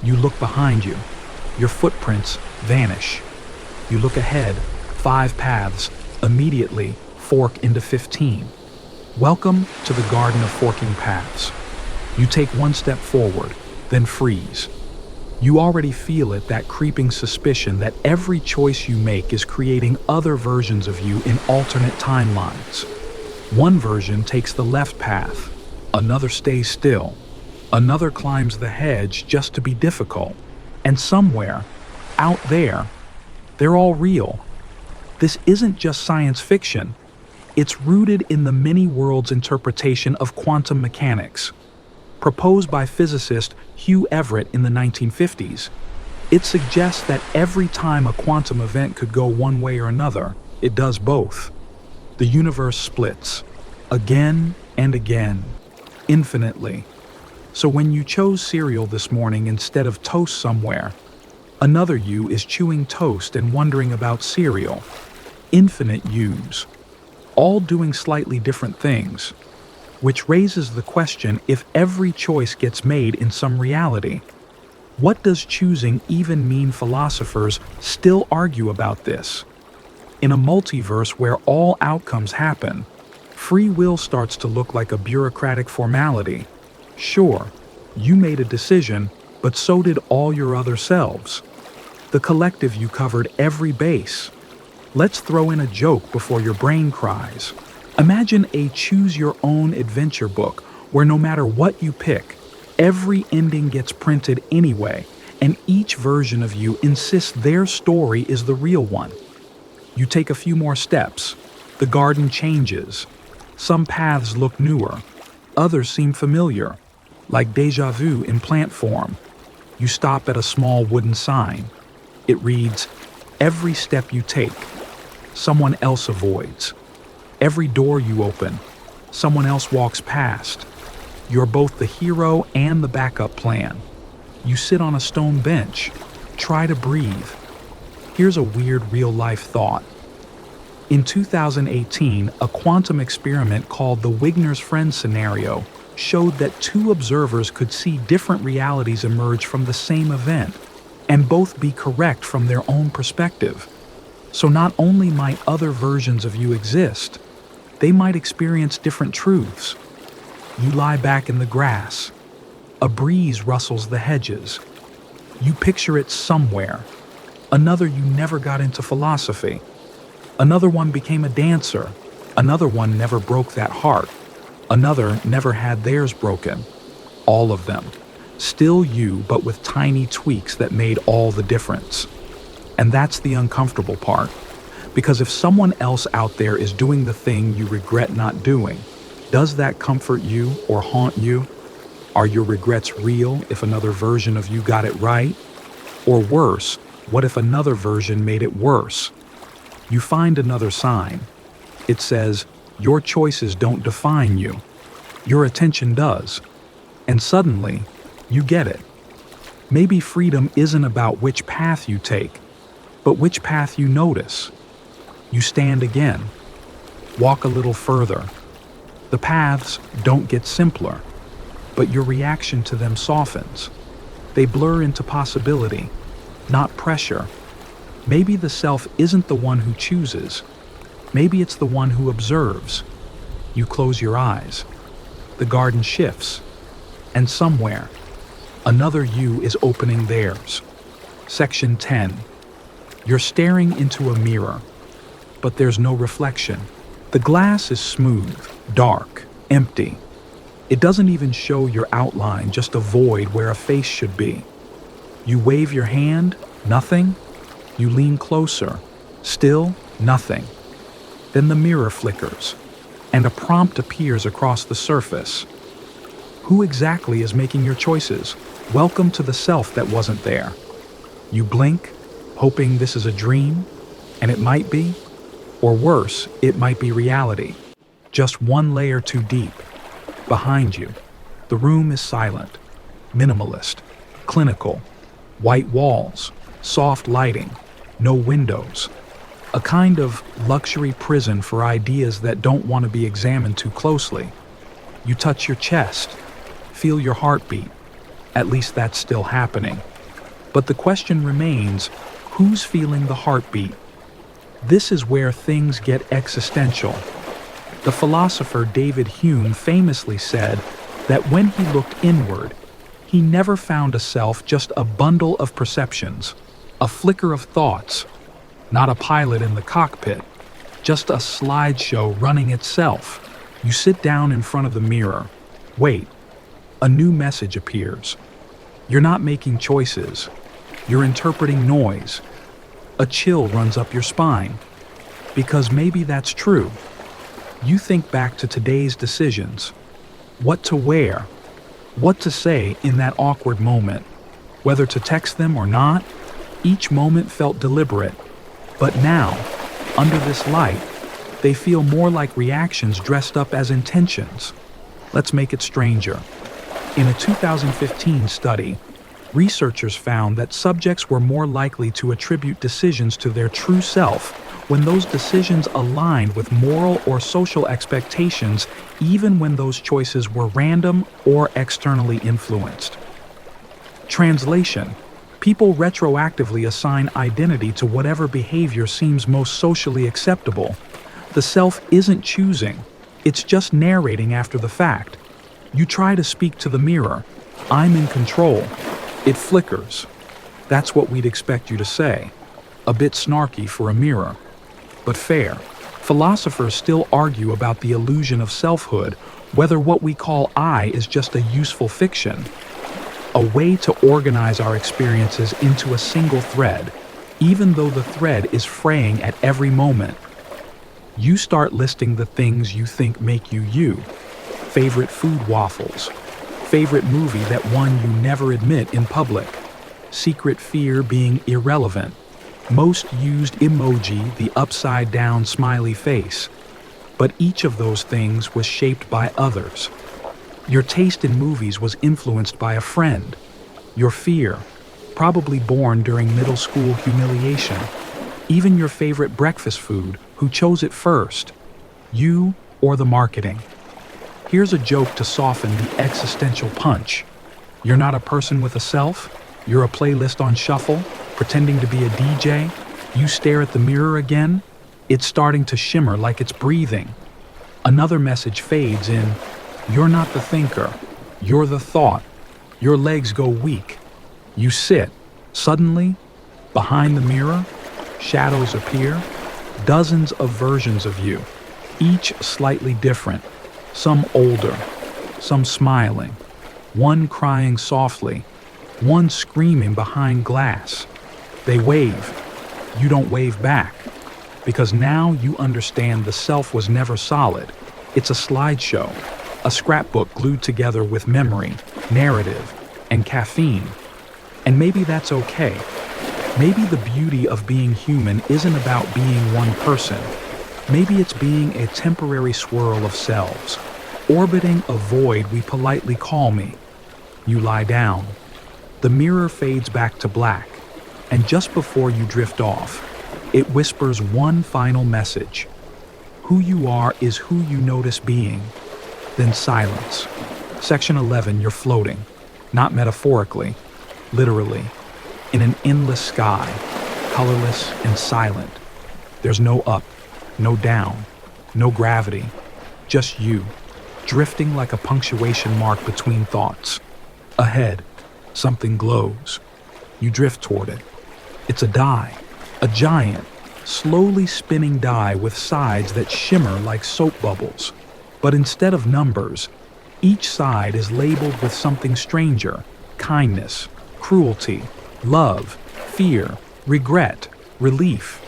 You look behind you. Your footprints vanish. You look ahead, 5 paths immediately fork into 15. Welcome to the garden of forking paths. You take one step forward, then freeze. You already feel it, that creeping suspicion that every choice you make is creating other versions of you in alternate timelines. One version takes the left path, another stays still, another climbs the hedge just to be difficult, and somewhere, out there, they're all real. This isn't just science fiction. It's rooted in the many worlds interpretation of quantum mechanics, proposed by physicist Hugh Everett in the 1950s. It suggests that every time a quantum event could go one way or another, it does both. The universe splits, again and again, infinitely. So when you chose cereal this morning instead of toast somewhere, another you is chewing toast and wondering about cereal. Infinite yous, all doing slightly different things. Which raises the question, if every choice gets made in some reality, what does choosing even mean? Philosophers still argue about this. In a multiverse where all outcomes happen, free will starts to look like a bureaucratic formality. Sure, you made a decision, but so did all your other selves. The collective you covered every base. Let's throw in a joke before your brain cries. Imagine a choose-your-own-adventure book where no matter what you pick, every ending gets printed anyway, and each version of you insists their story is the real one. You take a few more steps. The garden changes. Some paths look newer. Others seem familiar, like déjà vu in plant form. You stop at a small wooden sign. It reads, "Every step you take, someone else avoids. Every door you open, someone else walks past. You're both the hero and the backup plan." You sit on a stone bench. Try to breathe. Here's a weird real-life thought. In 2018, a quantum experiment called the Wigner's Friend scenario showed that 2 observers could see different realities emerge from the same event, and both be correct from their own perspective. So not only might other versions of you exist, they might experience different truths. You lie back in the grass. A breeze rustles the hedges. You picture it somewhere. Another you never got into philosophy. Another one became a dancer. Another one never broke that heart. Another never had theirs broken. All of them. Still you, but with tiny tweaks that made all the difference. And that's the uncomfortable part. Because if someone else out there is doing the thing you regret not doing, does that comfort you or haunt you? Are your regrets real if another version of you got it right? Or worse, what if another version made it worse? You find another sign. It says, your choices don't define you. Your attention does. And suddenly, you get it. Maybe freedom isn't about which path you take, but which path you notice. You stand again. Walk a little further. The paths don't get simpler, but your reaction to them softens. They blur into possibility, not pressure. Maybe the self isn't the one who chooses. Maybe it's the one who observes. You close your eyes. The garden shifts. And somewhere, another you is opening theirs. Section 10. You're staring into a mirror, but there's no reflection. The glass is smooth, dark, empty. It doesn't even show your outline, just a void where a face should be. You wave your hand, nothing. You lean closer, still nothing. Then the mirror flickers, and a prompt appears across the surface. Who exactly is making your choices? Welcome to the self that wasn't there. You blink, hoping this is a dream, and it might be. Or worse, it might be reality. Just one layer too deep. Behind you, the room is silent, minimalist, clinical. White walls, soft lighting, no windows. A kind of luxury prison for ideas that don't want to be examined too closely. You touch your chest, feel your heartbeat. At least that's still happening. But the question remains, who's feeling the heartbeat? This is where things get existential. The philosopher David Hume famously said that when he looked inward, he never found a self, just a bundle of perceptions, a flicker of thoughts, not a pilot in the cockpit, just a slideshow running itself. You sit down in front of the mirror. Wait, a new message appears. You're not making choices. You're interpreting noise. A chill runs up your spine. Because maybe that's true. You think back to today's decisions. What to wear, what to say in that awkward moment. Whether to text them or not, each moment felt deliberate. But now, under this light, they feel more like reactions dressed up as intentions. Let's make it stranger. In a 2015 study, researchers found that subjects were more likely to attribute decisions to their true self when those decisions aligned with moral or social expectations, even when those choices were random or externally influenced. Translation: people retroactively assign identity to whatever behavior seems most socially acceptable. The self isn't choosing, it's just narrating after the fact. You try to speak to the mirror, "I'm in control." It flickers. That's what we'd expect you to say. A bit snarky for a mirror, but fair. Philosophers still argue about the illusion of selfhood, whether what we call I is just a useful fiction, a way to organize our experiences into a single thread, even though the thread is fraying at every moment. You start listing the things you think make you you. Favorite food waffles. Favorite movie that one you never admit in public. Secret fear being irrelevant. Most used emoji, the upside down smiley face. But each of those things was shaped by others. Your taste in movies was influenced by a friend. Your fear, probably born during middle school humiliation. Even your favorite breakfast food, who chose it first? You or the marketing? Here's a joke to soften the existential punch. You're not a person with a self. You're a playlist on shuffle, pretending to be a DJ. You stare at the mirror again. It's starting to shimmer like it's breathing. Another message fades in. You're not the thinker. You're the thought. Your legs go weak. You sit. Suddenly, behind the mirror, shadows appear. Dozens of versions of you, each slightly different. Some older, some smiling, one crying softly, one screaming behind glass. They wave. You don't wave back, because now you understand the self was never solid. It's a slideshow, a scrapbook glued together with memory, narrative, and caffeine. And maybe that's okay. Maybe the beauty of being human isn't about being one person. Maybe it's being a temporary swirl of selves, orbiting a void we politely call me. You lie down. The mirror fades back to black, and just before you drift off, it whispers one final message. Who you are is who you notice being. Then silence. Section 11, you're floating, not metaphorically, literally, in an endless sky. colorless and silent. There's no up, no down, no gravity, just you, drifting like a punctuation mark between thoughts. Ahead, something glows. You drift toward it. It's a die, a giant, slowly spinning die with sides that shimmer like soap bubbles. But instead of numbers, each side is labeled with something stranger: kindness, cruelty, love, fear, regret, relief.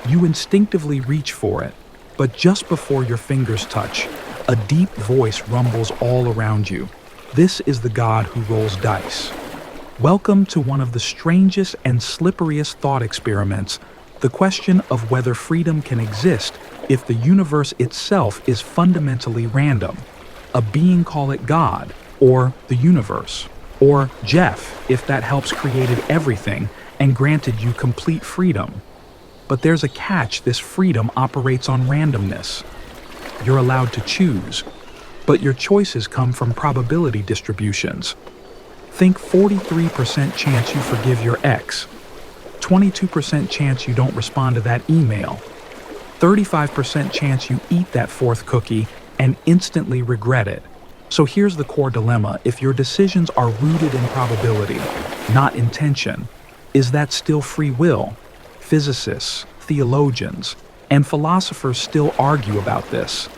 You instinctively reach for it, but just before your fingers touch, a deep voice rumbles all around you. This is the God who rolls dice. Welcome to one of the strangest and slipperiest thought experiments, the question of whether freedom can exist if the universe itself is fundamentally random. A being, call it God, or the universe, or Jeff, if that helps, created everything and granted you complete freedom. But there's a catch: this freedom operates on randomness. You're allowed to choose, but your choices come from probability distributions. Think 43% chance you forgive your ex, 22% chance you don't respond to that email, 35% chance you eat that fourth cookie and instantly regret it. So here's the core dilemma: if your decisions are rooted in probability, not intention, is that still free will? Physicists, theologians, and philosophers still argue about this.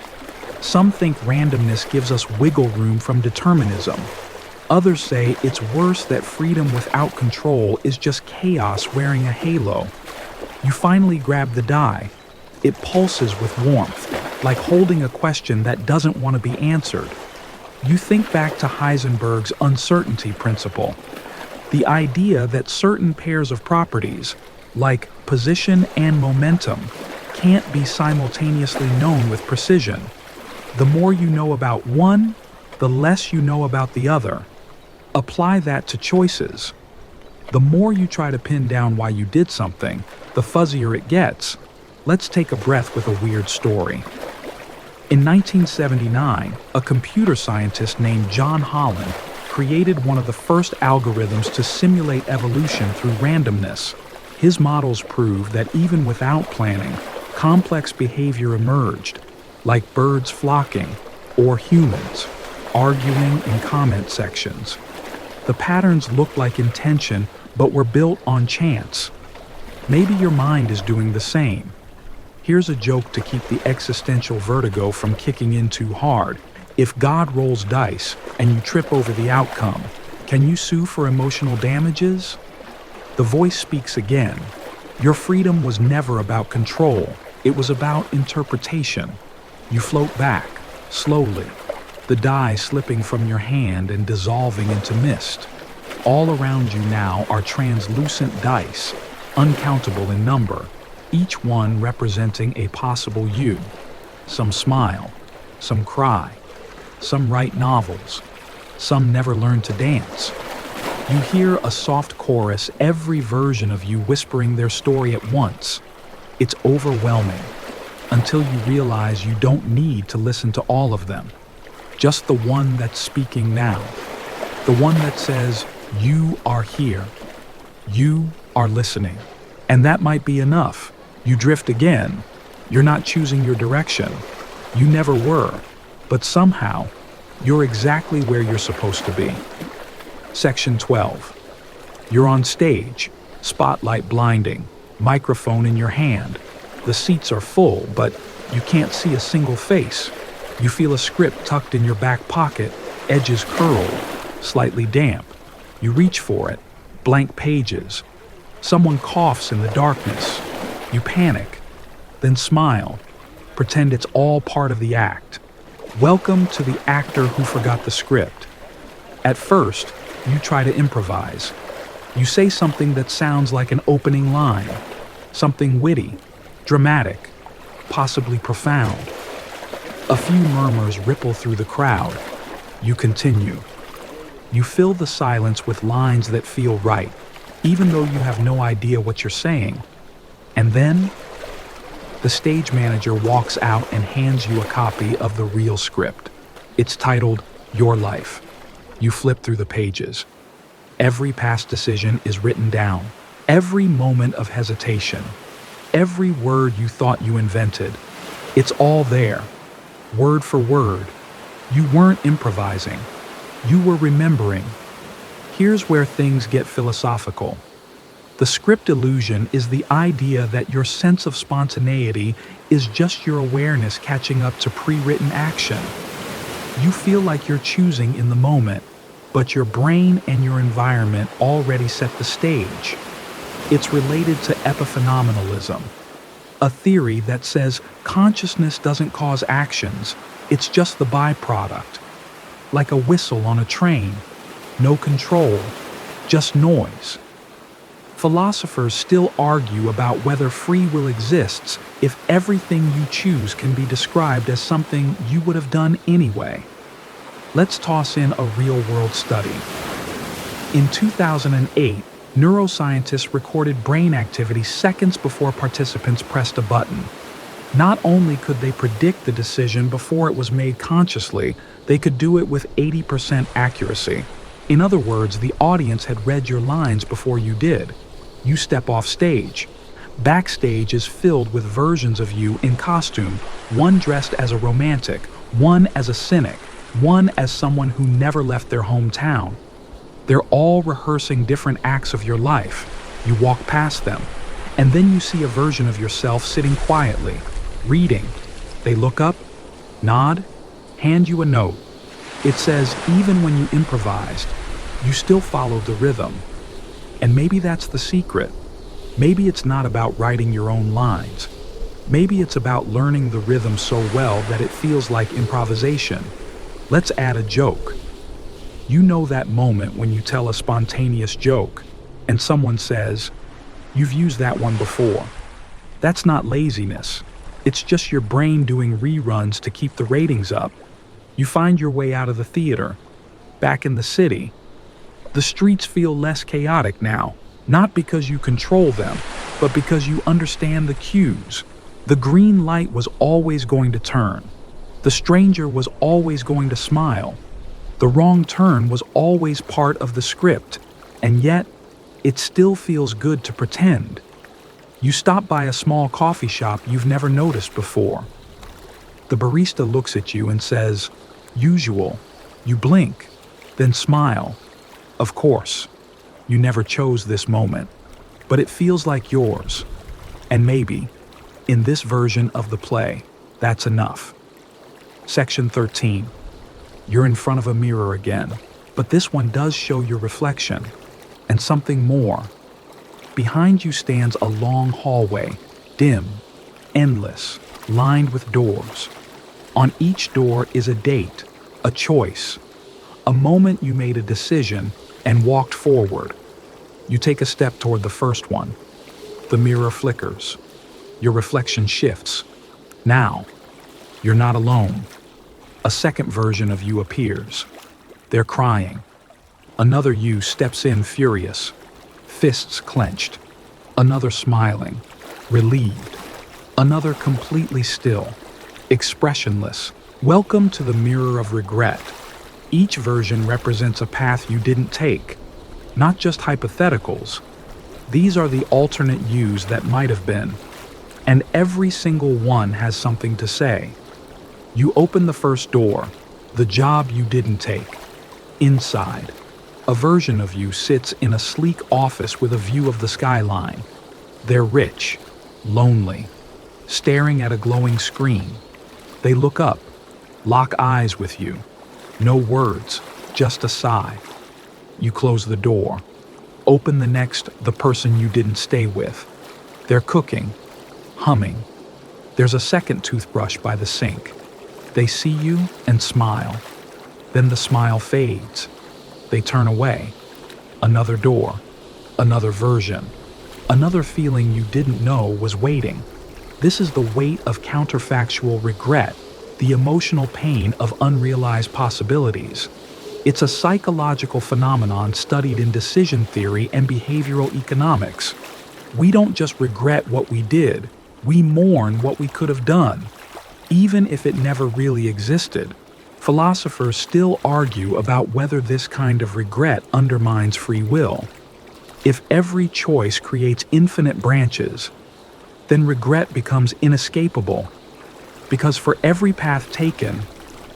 Some think randomness gives us wiggle room from determinism. Others say it's worse, that freedom without control is just chaos wearing a halo. You finally grab the die. It pulses with warmth, like holding a question that doesn't want to be answered. You think back to Heisenberg's uncertainty principle, the idea that certain pairs of properties, like position and momentum, can't be simultaneously known with precision. The more you know about one, the less you know about the other. Apply that to choices. The more you try to pin down why you did something, the fuzzier it gets. Let's take a breath with a weird story. In 1979, a computer scientist named John Holland created one of the first algorithms to simulate evolution through randomness. His models proved that even without planning, complex behavior emerged, like birds flocking or humans arguing in comment sections. The patterns looked like intention, but were built on chance. Maybe your mind is doing the same. Here's a joke to keep the existential vertigo from kicking in too hard. If God rolls dice and you trip over the outcome, can you sue for emotional damages? The voice speaks again. Your freedom was never about control. It was about interpretation. You float back, slowly, the die slipping from your hand and dissolving into mist. All around you now are translucent dice, uncountable in number, each one representing a possible you. Some smile, some cry, some write novels, some never learn to dance. You hear a soft chorus, every version of you whispering their story at once. It's overwhelming, until you realize you don't need to listen to all of them. Just the one that's speaking now. The one that says, you are here. You are listening. And that might be enough. You drift again. You're not choosing your direction. You never were. But somehow, you're exactly where you're supposed to be. Section 12. You're on stage, spotlight blinding, microphone in your hand. The seats are full, but you can't see a single face. You feel a script tucked in your back pocket, edges curled, slightly damp. You reach for it, blank pages. Someone coughs in the darkness. You panic, then smile, pretend it's all part of the act. Welcome to the actor who forgot the script. At first, you try to improvise. You say something that sounds like an opening line, something witty, dramatic, possibly profound. A few murmurs ripple through the crowd. You continue. You fill the silence with lines that feel right, even though you have no idea what you're saying. And then, the stage manager walks out and hands you a copy of the real script. It's titled, Your Life. You flip through the pages. Every past decision is written down. Every moment of hesitation, every word you thought you invented, it's all there, word for word. You weren't improvising. You were remembering. Here's where things get philosophical. The script illusion is the idea that your sense of spontaneity is just your awareness catching up to pre-written action. You feel like you're choosing in the moment, but your brain and your environment already set the stage. It's related to epiphenomenalism, a theory that says consciousness doesn't cause actions, it's just the byproduct. Like a whistle on a train, no control, just noise. Philosophers still argue about whether free will exists if everything you choose can be described as something you would have done anyway. Let's toss in a real-world study. In 2008, neuroscientists recorded brain activity seconds before participants pressed a button. Not only could they predict the decision before it was made consciously, they could do it with 80% accuracy. In other words, the audience had read your lines before you did. You step off stage. Backstage is filled with versions of you in costume, one dressed as a romantic, one as a cynic, one as someone who never left their hometown. They're all rehearsing different acts of your life. You walk past them, and then you see a version of yourself sitting quietly, reading. They look up, nod, hand you a note. It says even when you improvised, you still followed the rhythm. And maybe that's the secret. Maybe it's not about writing your own lines. Maybe it's about learning the rhythm so well that it feels like improvisation. Let's add a joke. You know that moment when you tell a spontaneous joke and someone says, "You've used that one before." That's not laziness. It's just your brain doing reruns to keep the ratings up. You find your way out of the theater, back in the city. The streets feel less chaotic now, not because you control them, but because you understand the cues. The green light was always going to turn. The stranger was always going to smile. The wrong turn was always part of the script, and yet, it still feels good to pretend. You stop by a small coffee shop you've never noticed before. The barista looks at you and says, "Usual." You blink, then smile. Of course, you never chose this moment, but it feels like yours. And maybe, in this version of the play, that's enough. Section 13. You're in front of a mirror again, but this one does show your reflection. And something more. Behind you stands a long hallway, dim, endless, lined with doors. On each door is a date, a choice, a moment you made a decision and walked forward. You take a step toward the first one. The mirror flickers. Your reflection shifts. Now, you're not alone. A second version of you appears. They're crying. Another you steps in furious, fists clenched. Another smiling, relieved. Another completely still, expressionless. Welcome to the mirror of regret. Each version represents a path you didn't take, not just hypotheticals. These are the alternate yous that might have been, and every single one has something to say. You open the first door, the job you didn't take. Inside, a version of you sits in a sleek office with a view of the skyline. They're rich, lonely, staring at a glowing screen. They look up, lock eyes with you. No words, just a sigh. You close the door. Open the next, the person you didn't stay with. They're cooking, humming. There's a second toothbrush by the sink. They see you and smile. Then the smile fades. They turn away. Another door. Another version. Another feeling you didn't know was waiting. This is the weight of counterfactual regret, the emotional pain of unrealized possibilities. It's a psychological phenomenon studied in decision theory and behavioral economics. We don't just regret what we did, we mourn what we could have done. Even if it never really existed, philosophers still argue about whether this kind of regret undermines free will. If every choice creates infinite branches, then regret becomes inescapable, because for every path taken,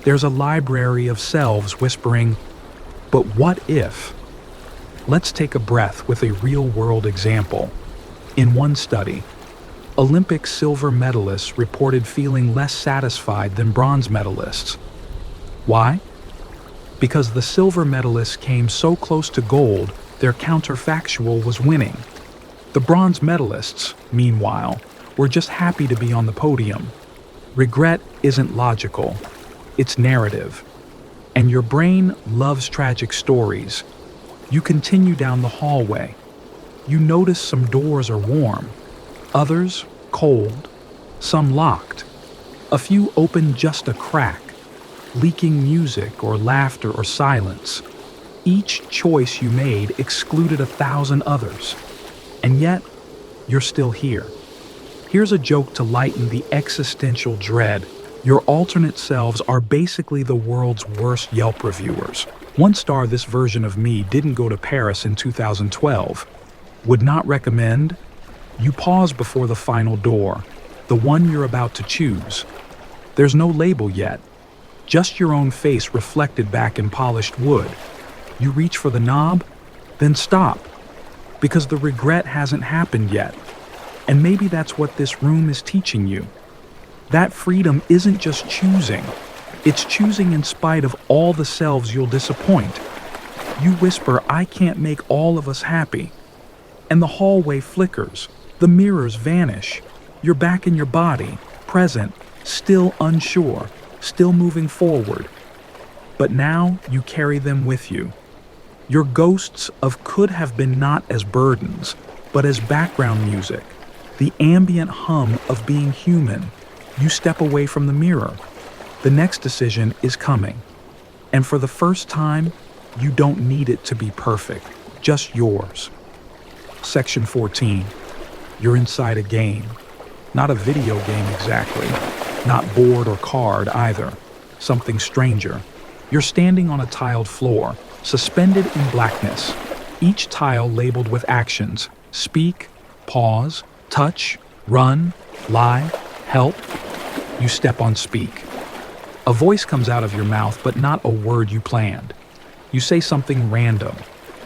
there's a library of selves whispering, "But what if?" Let's take a breath with a real-world example. In one study, Olympic silver medalists reported feeling less satisfied than bronze medalists. Why? Because the silver medalists came so close to gold, their counterfactual was winning. The bronze medalists, meanwhile, were just happy to be on the podium. Regret isn't logical, it's narrative. And your brain loves tragic stories. You continue down the hallway. You notice some doors are warm, others cold, some locked. A few open just a crack, leaking music or laughter or silence. Each choice you made excluded 1,000 others. And yet, you're still here. Here's a joke to lighten the existential dread. Your alternate selves are basically the world's worst Yelp reviewers. One star: "This version of me didn't go to Paris in 2012. Would not recommend." You pause before the final door, the one you're about to choose. There's no label yet, just your own face reflected back in polished wood. You reach for the knob, then stop, because the regret hasn't happened yet. And maybe that's what this room is teaching you. That freedom isn't just choosing, it's choosing in spite of all the selves you'll disappoint. You whisper, "I can't make all of us happy." And the hallway flickers, the mirrors vanish. You're back in your body, present, still unsure, still moving forward. But now you carry them with you. Your ghosts of could have been not as burdens, but as background music, the ambient hum of being human. You step away from the mirror. The next decision is coming. And for the first time, you don't need it to be perfect, just yours. Section 14. You're inside a game. Not a video game exactly. Not board or card either. Something stranger. You're standing on a tiled floor, suspended in blackness. Each tile labeled with actions: speak, pause, touch, run, lie, help. You step on speak. A voice comes out of your mouth, but not a word you planned. You say something random,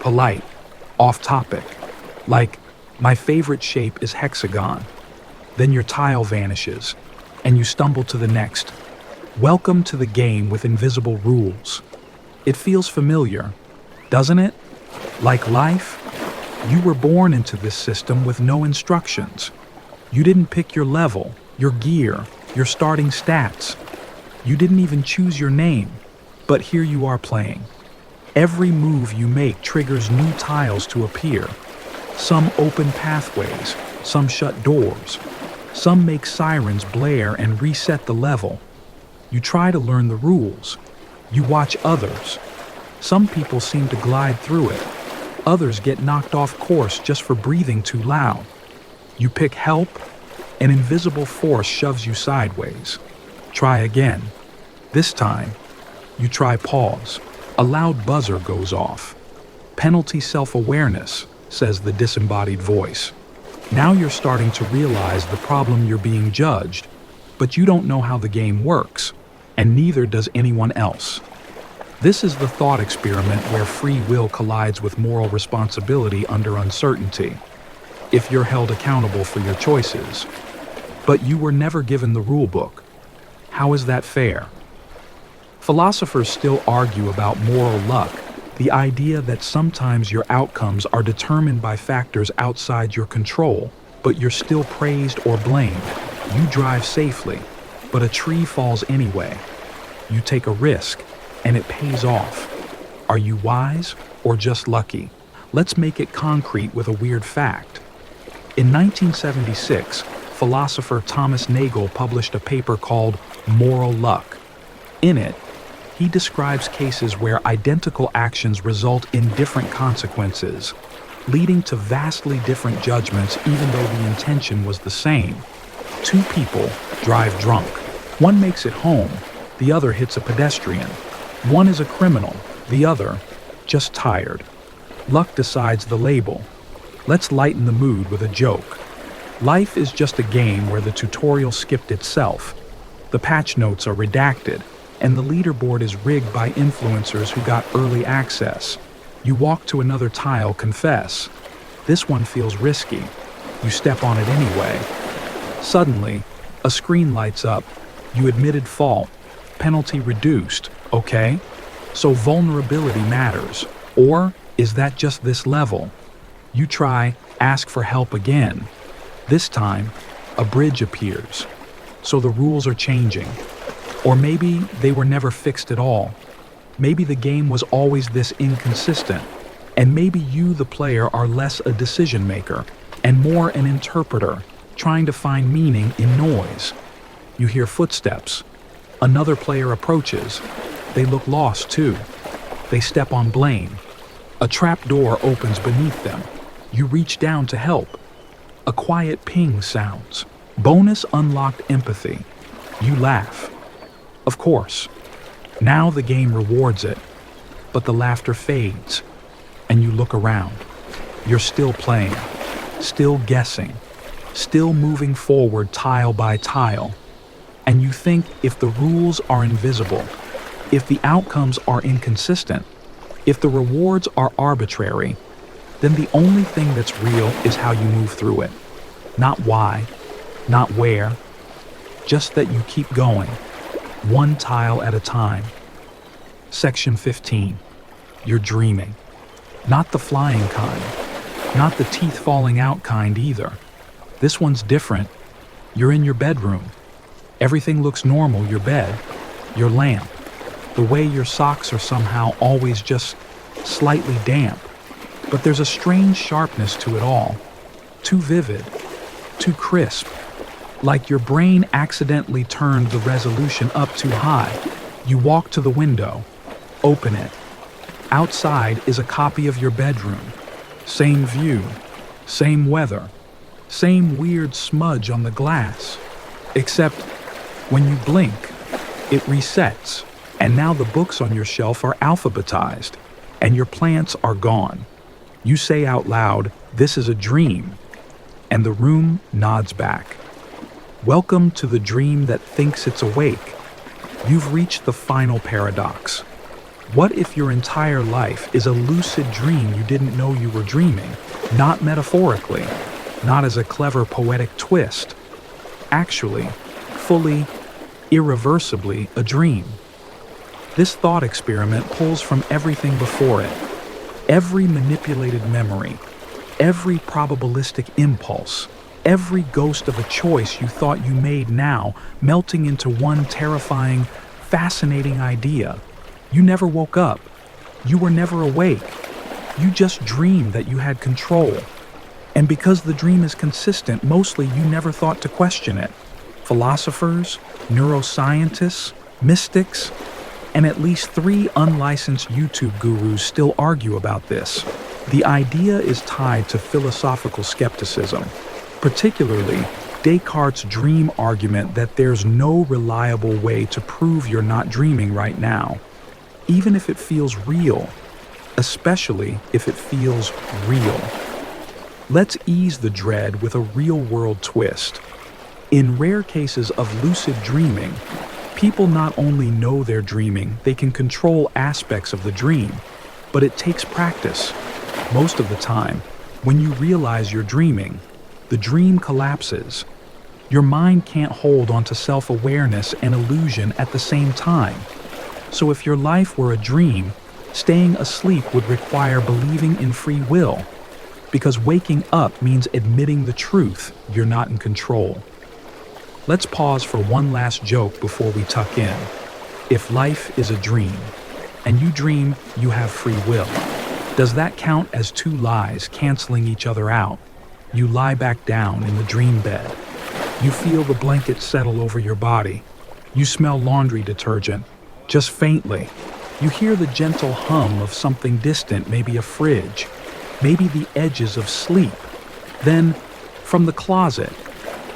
polite, off topic, like, "My favorite shape is hexagon." Then your tile vanishes, and you stumble to the next. Welcome to the game with invisible rules. It feels familiar, doesn't it? Like life, you were born into this system with no instructions. You didn't pick your level, your gear, your starting stats. You didn't even choose your name, but here you are playing. Every move you make triggers new tiles to appear. Some open pathways, some shut doors. Some make sirens blare and reset the level. You try to learn the rules. You watch others. Some people seem to glide through it. Others get knocked off course just for breathing too loud. You pick help. An invisible force shoves you sideways. Try again. This time, you try pause. A loud buzzer goes off. Penalty self-awareness, says the disembodied voice. Now you're starting to realize the problem: you're being judged, but you don't know how the game works, and neither does anyone else. This is the thought experiment where free will collides with moral responsibility under uncertainty. If you're held accountable for your choices, but you were never given the rule book, how is that fair? Philosophers still argue about moral luck, the idea that sometimes your outcomes are determined by factors outside your control, but you're still praised or blamed. You drive safely, but a tree falls anyway. You take a risk, and it pays off. Are you wise or just lucky? Let's make it concrete with a weird fact. In 1976, philosopher Thomas Nagel published a paper called Moral Luck. In it, he describes cases where identical actions result in different consequences, leading to vastly different judgments even though the intention was the same. Two people drive drunk. One makes it home, the other hits a pedestrian. One is a criminal, the other just tired. Luck decides the label. Let's lighten the mood with a joke. Life is just a game where the tutorial skipped itself. The patch notes are redacted, and the leaderboard is rigged by influencers who got early access. You walk to another tile, confess. This one feels risky. You step on it anyway. Suddenly, a screen lights up. You admitted fault. Penalty reduced, okay? So vulnerability matters. Or is that just this level? You try, ask for help again. This time, a bridge appears. So the rules are changing. Or maybe they were never fixed at all. Maybe the game was always this inconsistent. And maybe you, the player, are less a decision maker and more an interpreter, trying to find meaning in noise. You hear footsteps. Another player approaches. They look lost too. They step on blame. A trap door opens beneath them. You reach down to help. A quiet ping sounds. Bonus unlocked empathy. You laugh. Of course. Now the game rewards it. But the laughter fades. And you look around. You're still playing. Still guessing. Still moving forward tile by tile. And you think if the rules are invisible, if the outcomes are inconsistent, if the rewards are arbitrary, then the only thing that's real is how you move through it. Not why, not where, just that you keep going, one tile at a time. Section 15. You're dreaming. Not the flying kind, not the teeth falling out kind either. This one's different. You're in your bedroom. Everything looks normal, your bed, your lamp, the way your socks are somehow always just slightly damp. But there's a strange sharpness to it all. Too vivid, too crisp. Like your brain accidentally turned the resolution up too high. You walk to the window, open it. Outside is a copy of your bedroom. Same view, same weather, same weird smudge on the glass. Except when you blink, it resets, and now the books on your shelf are alphabetized, and your plants are gone. You say out loud, "This is a dream," and the room nods back. Welcome to the dream that thinks it's awake. You've reached the final paradox. What if your entire life is a lucid dream you didn't know you were dreaming? Not metaphorically, not as a clever poetic twist. Actually, fully, irreversibly a dream. This thought experiment pulls from everything before it. Every manipulated memory, every probabilistic impulse, every ghost of a choice you thought you made now melting into one terrifying, fascinating idea. You never woke up. You were never awake. You just dreamed that you had control. And because the dream is consistent, mostly you never thought to question it. Philosophers, neuroscientists, mystics, and at least 3 unlicensed YouTube gurus still argue about this. The idea is tied to philosophical skepticism, particularly Descartes' dream argument that there's no reliable way to prove you're not dreaming right now, even if it feels real, especially if it feels real. Let's ease the dread with a real-world twist. In rare cases of lucid dreaming, people not only know they're dreaming, they can control aspects of the dream, but it takes practice. Most of the time, when you realize you're dreaming, the dream collapses. Your mind can't hold onto self-awareness and illusion at the same time. So if your life were a dream, staying asleep would require believing in free will, because waking up means admitting the truth you're not in control. Let's pause for one last joke before we tuck in. If life is a dream, and you dream you have free will, does that count as 2 lies canceling each other out? You lie back down in the dream bed. You feel the blanket settle over your body. You smell laundry detergent, just faintly. You hear the gentle hum of something distant, maybe a fridge, maybe the edges of sleep. Then, from the closet,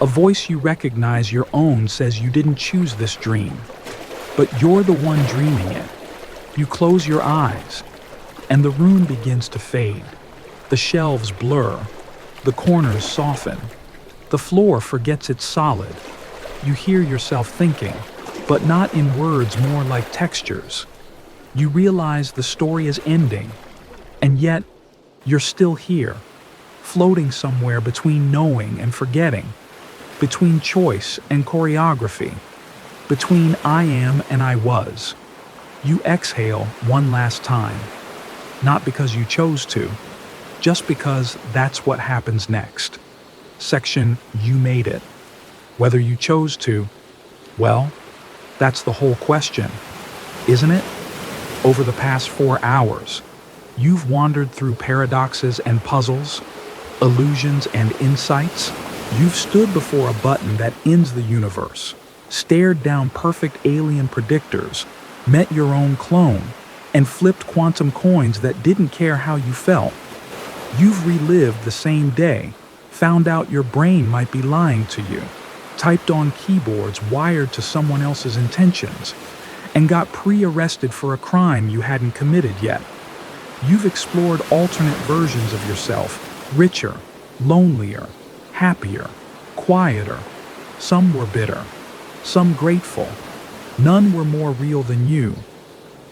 a voice you recognize your own says you didn't choose this dream, but you're the one dreaming it. You close your eyes, and the room begins to fade. The shelves blur, the corners soften, the floor forgets it's solid. You hear yourself thinking, but not in words, more like textures. You realize the story is ending, and yet you're still here, floating somewhere between knowing and forgetting, between choice and choreography, between I am and I was. You exhale one last time, not because you chose to, just because that's what happens next. Section You Made It. Whether you chose to, well, that's the whole question, isn't it? Over the past 4 hours, you've wandered through paradoxes and puzzles, illusions and insights. You've stood before a button that ends the universe, stared down perfect alien predictors, met your own clone, and flipped quantum coins that didn't care how you felt. You've relived the same day, found out your brain might be lying to you, typed on keyboards wired to someone else's intentions, and got pre-arrested for a crime you hadn't committed yet. You've explored alternate versions of yourself, richer, lonelier, happier, quieter. Some were bitter, some grateful. None were more real than you.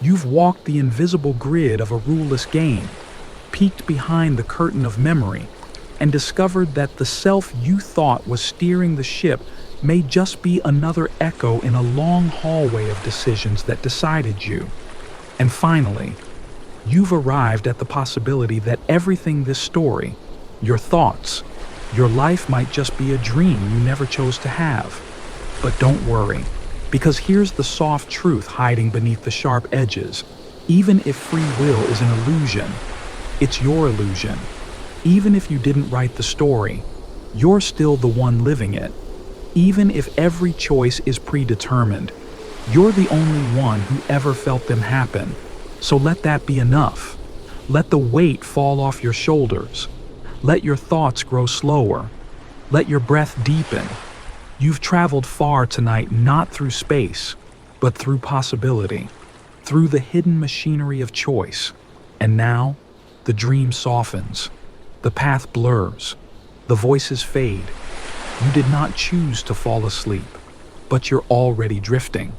You've walked the invisible grid of a ruleless game, peeked behind the curtain of memory, and discovered that the self you thought was steering the ship may just be another echo in a long hallway of decisions that decided you. And finally, you've arrived at the possibility that everything this story, your thoughts, your life might just be a dream you never chose to have. But don't worry, because here's the soft truth hiding beneath the sharp edges. Even if free will is an illusion, it's your illusion. Even if you didn't write the story, you're still the one living it. Even if every choice is predetermined, you're the only one who ever felt them happen. So let that be enough. Let the weight fall off your shoulders. Let your thoughts grow slower. Let your breath deepen. You've traveled far tonight, not through space, but through possibility, through the hidden machinery of choice. And now, the dream softens. The path blurs. The voices fade. You did not choose to fall asleep, but you're already drifting.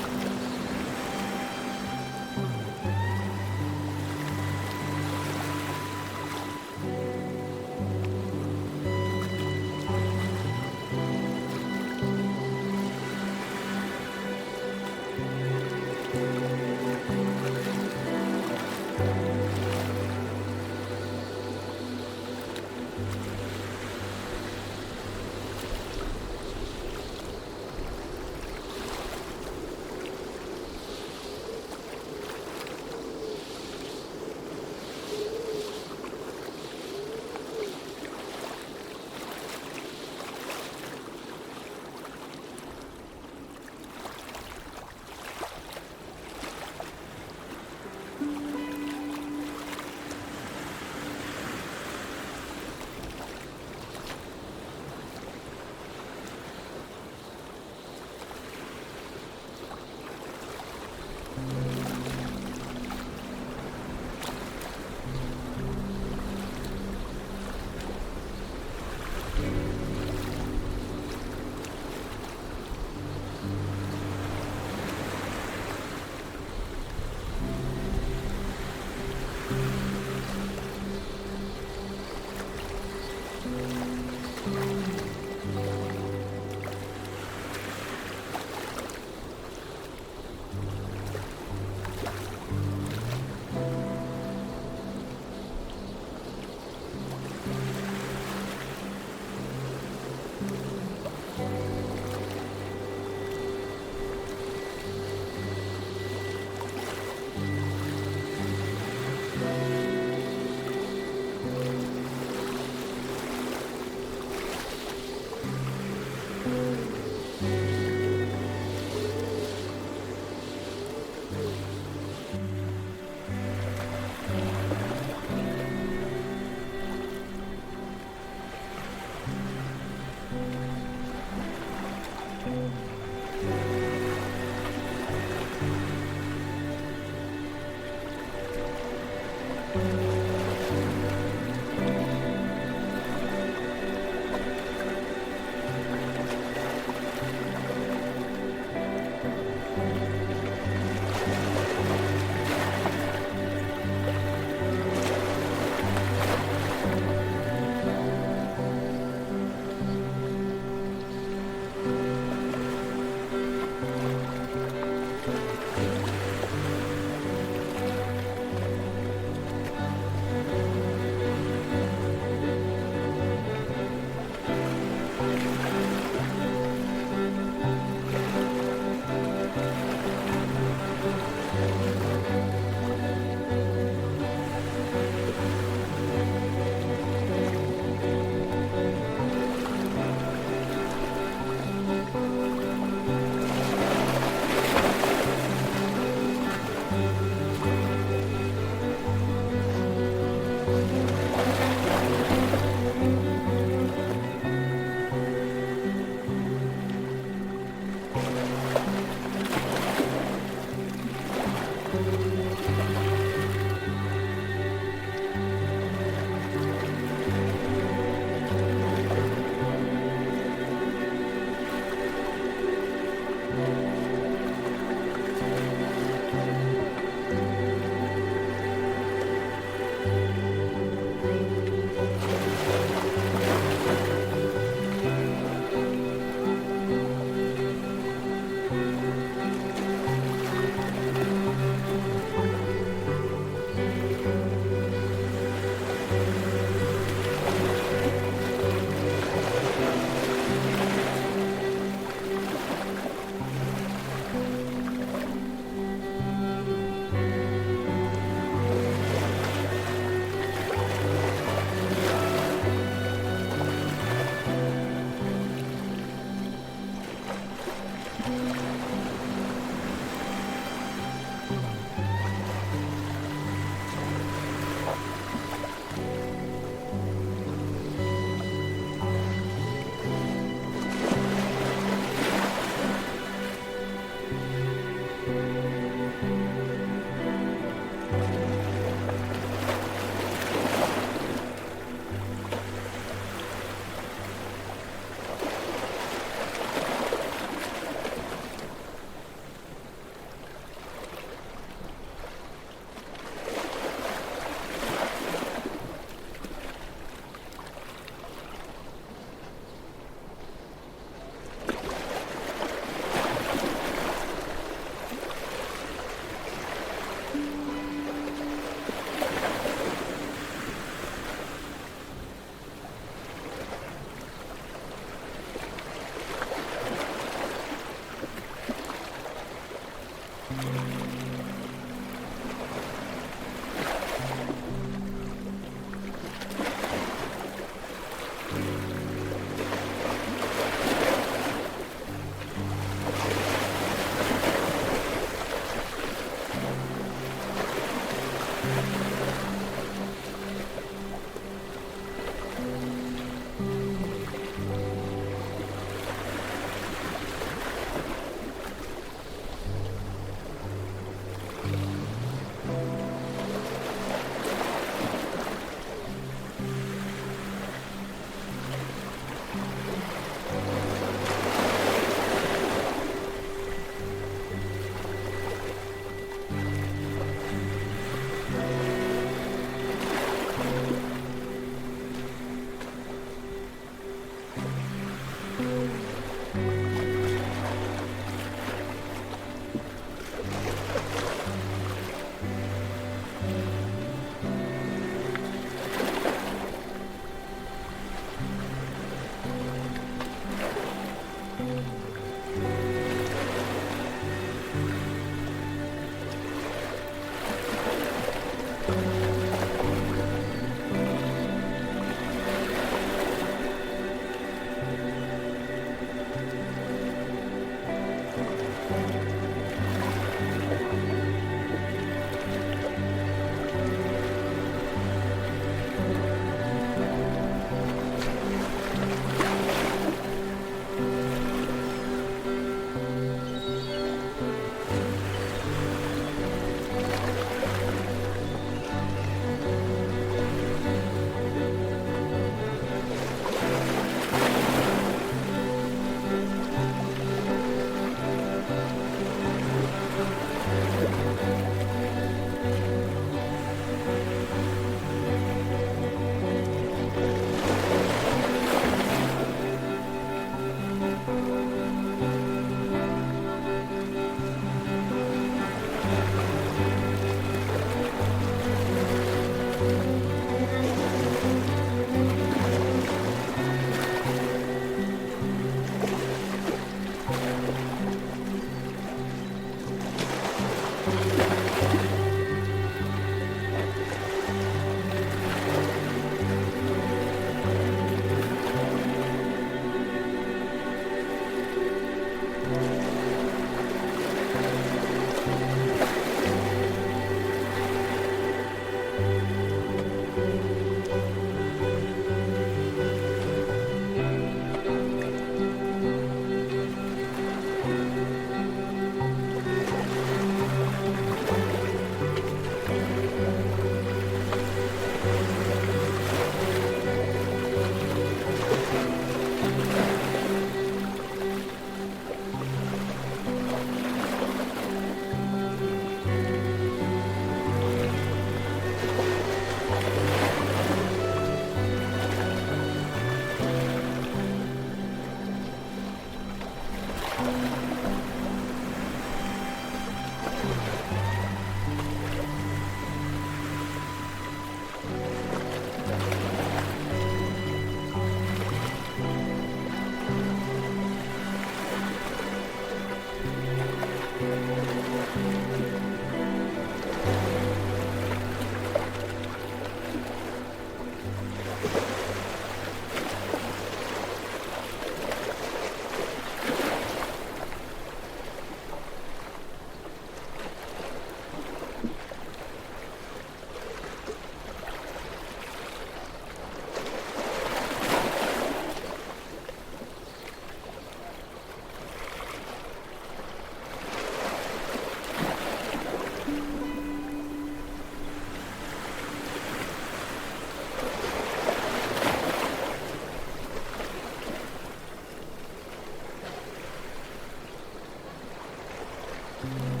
you.